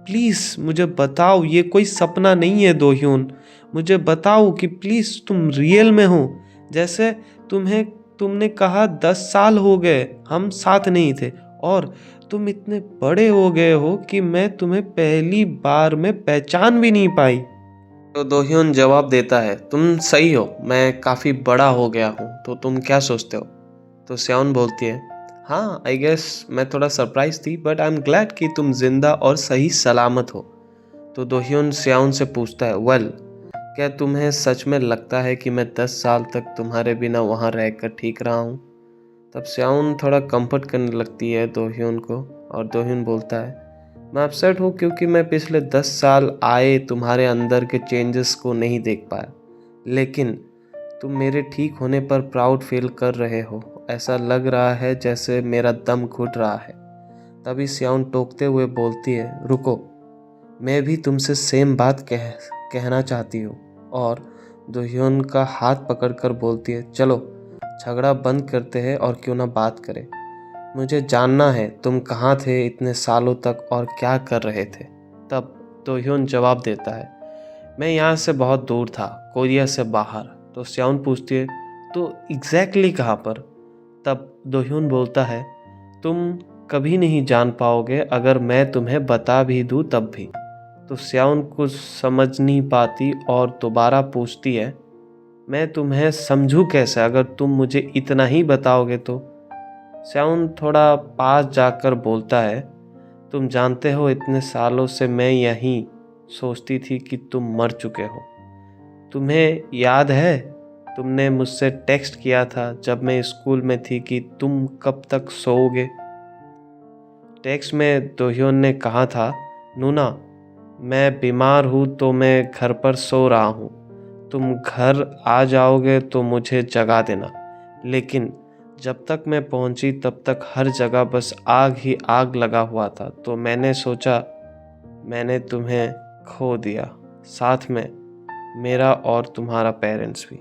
प्लीज़ मुझे बताओ, ये कोई सपना नहीं है दोह्योन। मुझे बताओ कि प्लीज़ तुम रियल में हो। जैसे तुमने कहा 10 साल हो गए हम साथ नहीं थे और तुम इतने बड़े हो गए हो कि मैं तुम्हें पहली बार में पहचान भी नहीं पाई। तो दोह्योन जवाब देता है, तुम सही हो, मैं काफ़ी बड़ा हो गया हूँ, तो तुम क्या सोचते हो? तो स्याउन बोलती है, हाँ आई गेस मैं थोड़ा सरप्राइज थी, बट आई एम ग्लैड कि तुम जिंदा और सही सलामत हो। तो दोह्योन स्याउन से पूछता है, वेल क्या तुम्हें सच में लगता है कि मैं 10 साल तक तुम्हारे बिना वहाँ रहकर ठीक रहा हूँ? तब स्याउन थोड़ा कंफर्ट करने लगती है दोह्योन को और दोह्योन बोलता है, मैं अपसेट हूँ क्योंकि मैं पिछले 10 साल आए तुम्हारे अंदर के चेंजेस को नहीं देख पाया, लेकिन तुम मेरे ठीक होने पर प्राउड फील कर रहे हो। ऐसा लग रहा है जैसे मेरा दम घुट रहा है। तभी स्याउन टोकते हुए बोलती है, रुको, मैं भी तुमसे सेम बात कहना चाहती हूँ। और दोह्योन का हाथ पकड़कर बोलती है, चलो झगड़ा बंद करते हैं और क्यों ना बात करें। मुझे जानना है तुम कहाँ थे इतने सालों तक और क्या कर रहे थे। तब दोह्योन जवाब देता है, मैं यहाँ से बहुत दूर था, कोरिया से बाहर। तो स्याउन पूछती है, तो एग्जैक्टली कहाँ पर? तब दोह्योन बोलता है, तुम कभी नहीं जान पाओगे अगर मैं तुम्हें बता भी दूँ तब भी। तो स्याउन कुछ समझ नहीं पाती और दोबारा पूछती है, मैं तुम्हें समझूं कैसे अगर तुम मुझे इतना ही बताओगे तो। स्याउन थोड़ा पास जाकर बोलता है, तुम जानते हो इतने सालों से मैं यहीं सोचती थी कि तुम मर चुके हो। तुम्हें याद है तुमने मुझसे टेक्स्ट किया था जब मैं स्कूल में थी कि तुम कब तक सोओगे। टेक्स्ट में दोह्योन ने कहा था, नूना मैं बीमार हूँ तो मैं घर पर सो रहा हूँ, तुम घर आ जाओगे तो मुझे जगा देना। लेकिन जब तक मैं पहुंची तब तक हर जगह बस आग ही आग लगा हुआ था, तो मैंने सोचा मैंने तुम्हें खो दिया, साथ में मेरा और तुम्हारा पेरेंट्स भी।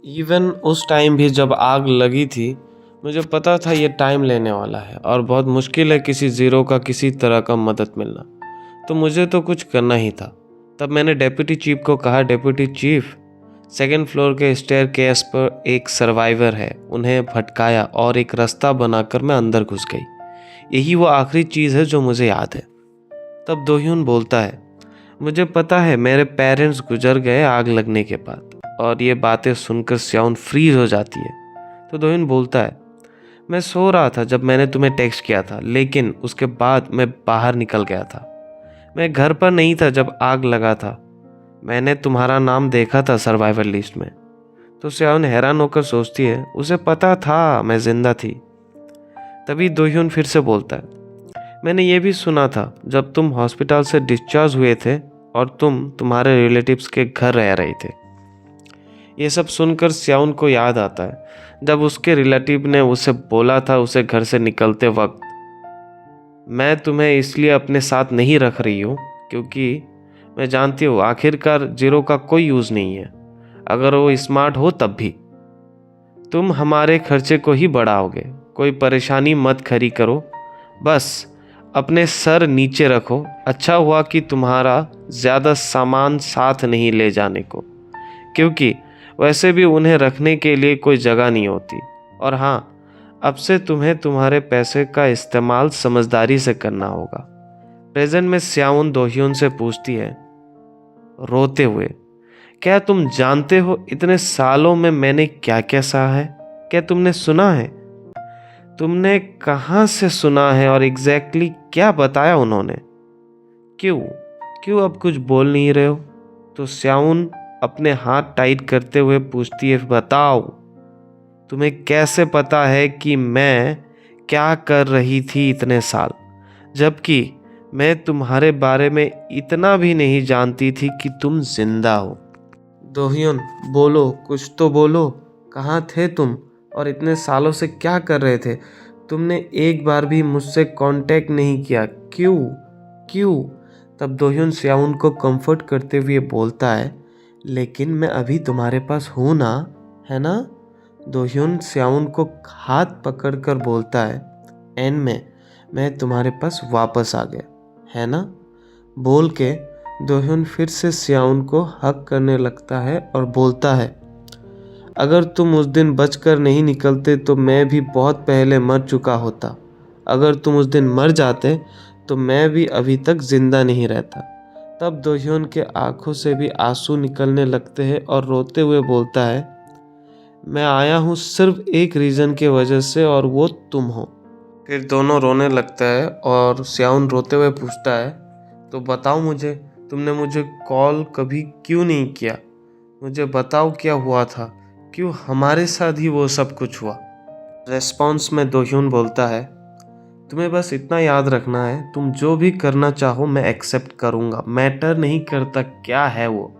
इवन उस टाइम भी जब आग लगी थी मुझे पता था ये टाइम लेने वाला है और बहुत मुश्किल है किसी ज़ीरो का किसी तरह का मदद मिलना, तो मुझे तो कुछ करना ही था। तब मैंने डेप्यूटी चीफ को कहा, डेप्यूटी चीफ सेकंड फ्लोर के स्टेयरकेस पर एक सर्वाइवर है, उन्हें भटकाया और एक रास्ता बनाकर मैं अंदर घुस गई। यही वो आखिरी चीज़ है जो मुझे याद है। तब दोह्योन बोलता है, मुझे पता है मेरे पेरेंट्स गुजर गए आग लगने के बाद। और ये बातें सुनकर स्याउन फ्रीज हो जाती है। तो दोह्योन बोलता है, मैं सो रहा था जब मैंने तुम्हें टेक्स्ट किया था, लेकिन उसके बाद मैं बाहर निकल गया था। मैं घर पर नहीं था जब आग लगा था। मैंने तुम्हारा नाम देखा था सर्वाइवर लिस्ट में। तो स्याउन हैरान होकर सोचती है, उसे पता था मैं जिंदा थी। तभी दोह्योन फिर से बोलता है, मैंने ये भी सुना था जब तुम हॉस्पिटल से डिस्चार्ज हुए थे और तुम तुम्हारे रिलेटिव्स के घर रह रहे थे। ये सब सुनकर स्याउन को याद आता है जब उसके रिलेटिव ने उसे बोला था उसे घर से निकलते वक्त, मैं तुम्हें इसलिए अपने साथ नहीं रख रही हूँ क्योंकि मैं जानती हूँ आखिरकार जीरो का कोई यूज़ नहीं है, अगर वो स्मार्ट हो तब भी। तुम हमारे खर्चे को ही बढ़ाओगे, कोई परेशानी मत खड़ी करो, बस अपने सर नीचे रखो। अच्छा हुआ कि तुम्हारा ज़्यादा सामान साथ नहीं ले जाने को, क्योंकि वैसे भी उन्हें रखने के लिए कोई जगह नहीं होती। और हाँ, अब से तुम्हें तुम्हारे पैसे का इस्तेमाल समझदारी से करना होगा। प्रेजेंट में स्याउन दोह्योन से पूछती है रोते हुए, क्या तुम जानते हो इतने सालों में मैंने क्या क्या सहा है? क्या तुमने सुना है? तुमने कहाँ से सुना है और एग्जैक्टली क्या बताया उन्होंने? क्यों अब कुछ बोल नहीं रहे हो? तो स्याउन अपने हाथ टाइट करते हुए पूछती है, बताओ तुम्हें कैसे पता है कि मैं क्या कर रही थी इतने साल, जबकि मैं तुम्हारे बारे में इतना भी नहीं जानती थी कि तुम जिंदा हो। दोह्योन बोलो, कुछ तो बोलो, कहाँ थे तुम और इतने सालों से क्या कर रहे थे? तुमने एक बार भी मुझसे कांटेक्ट नहीं किया, क्यों? तब दोह्योन स्याउन को कंफर्ट करते हुए बोलता है, लेकिन मैं अभी तुम्हारे पास हूँ ना, है ना? दोह्योन स्याउन को हाथ पकड़कर बोलता है, एंड में मैं तुम्हारे पास वापस आ गया, है ना? बोल के दोह्योन फिर से स्याउन को हक करने लगता है और बोलता है, अगर तुम उस दिन बचकर नहीं निकलते तो मैं भी बहुत पहले मर चुका होता। अगर तुम उस दिन मर जाते तो मैं भी अभी तक जिंदा नहीं रहता। तब दोह्योन के आंखों से भी आंसू निकलने लगते हैं और रोते हुए बोलता है, मैं आया हूँ सिर्फ एक रीज़न के वजह से और वो तुम हो। फिर दोनों रोने लगता है और स्याउन रोते हुए पूछता है, तो बताओ मुझे, तुमने मुझे कॉल कभी क्यों नहीं किया? मुझे बताओ क्या हुआ था, क्यों हमारे साथ ही वो सब कुछ हुआ? रेस्पॉन्स में दोह्योन बोलता है, तुम्हें बस इतना याद रखना है, तुम जो भी करना चाहो मैं एक्सेप्ट करूँगा, मैटर नहीं करता क्या है वो।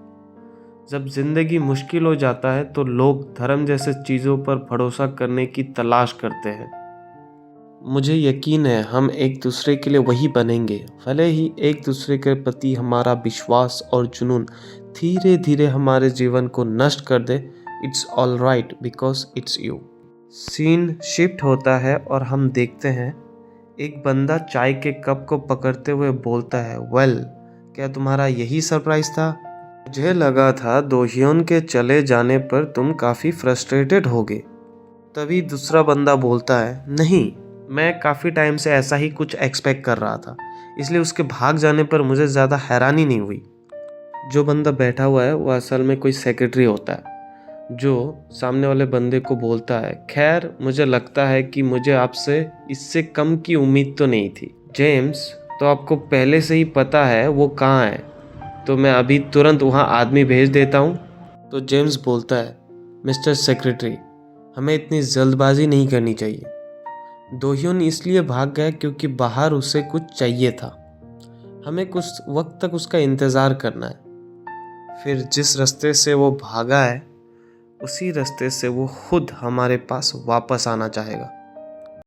जब जिंदगी मुश्किल हो जाता है तो लोग धर्म जैसे चीज़ों पर भरोसा करने की तलाश करते हैं। मुझे यकीन है हम एक दूसरे के लिए वही बनेंगे, भले ही एक दूसरे के प्रति हमारा विश्वास और जुनून धीरे धीरे हमारे जीवन को नष्ट कर दे। It's all right because it's you. Scene shift होता है और हम देखते हैं एक बंदा चाय के कप को पकड़ते हुए बोलता है, वेल, क्या तुम्हारा यही सरप्राइज था? मुझे लगा था दोह्योन के चले जाने पर तुम काफ़ी फ्रस्ट्रेटेड होगे। तभी दूसरा बंदा बोलता है, नहीं, मैं काफ़ी टाइम से ऐसा ही कुछ एक्सपेक्ट कर रहा था, इसलिए उसके भाग जाने पर मुझे ज़्यादा हैरानी नहीं हुई। जो बंदा बैठा हुआ है वो असल में कोई सेक्रेटरी होता है जो सामने वाले बंदे को बोलता है, खैर मुझे लगता है कि मुझे आपसे इससे कम की उम्मीद तो नहीं थी। जेम्स, तो आपको पहले से ही पता है वो कहाँ है, तो मैं अभी तुरंत वहाँ आदमी भेज देता हूँ। तो जेम्स बोलता है, मिस्टर सेक्रेटरी, हमें इतनी जल्दबाजी नहीं करनी चाहिए। दोह्योन इसलिए भाग गया क्योंकि बाहर उसे कुछ चाहिए था। हमें कुछ वक्त तक उसका इंतज़ार करना है। फिर जिस रास्ते से वो भागा है उसी रास्ते से वो खुद हमारे पास वापस आना चाहेगा।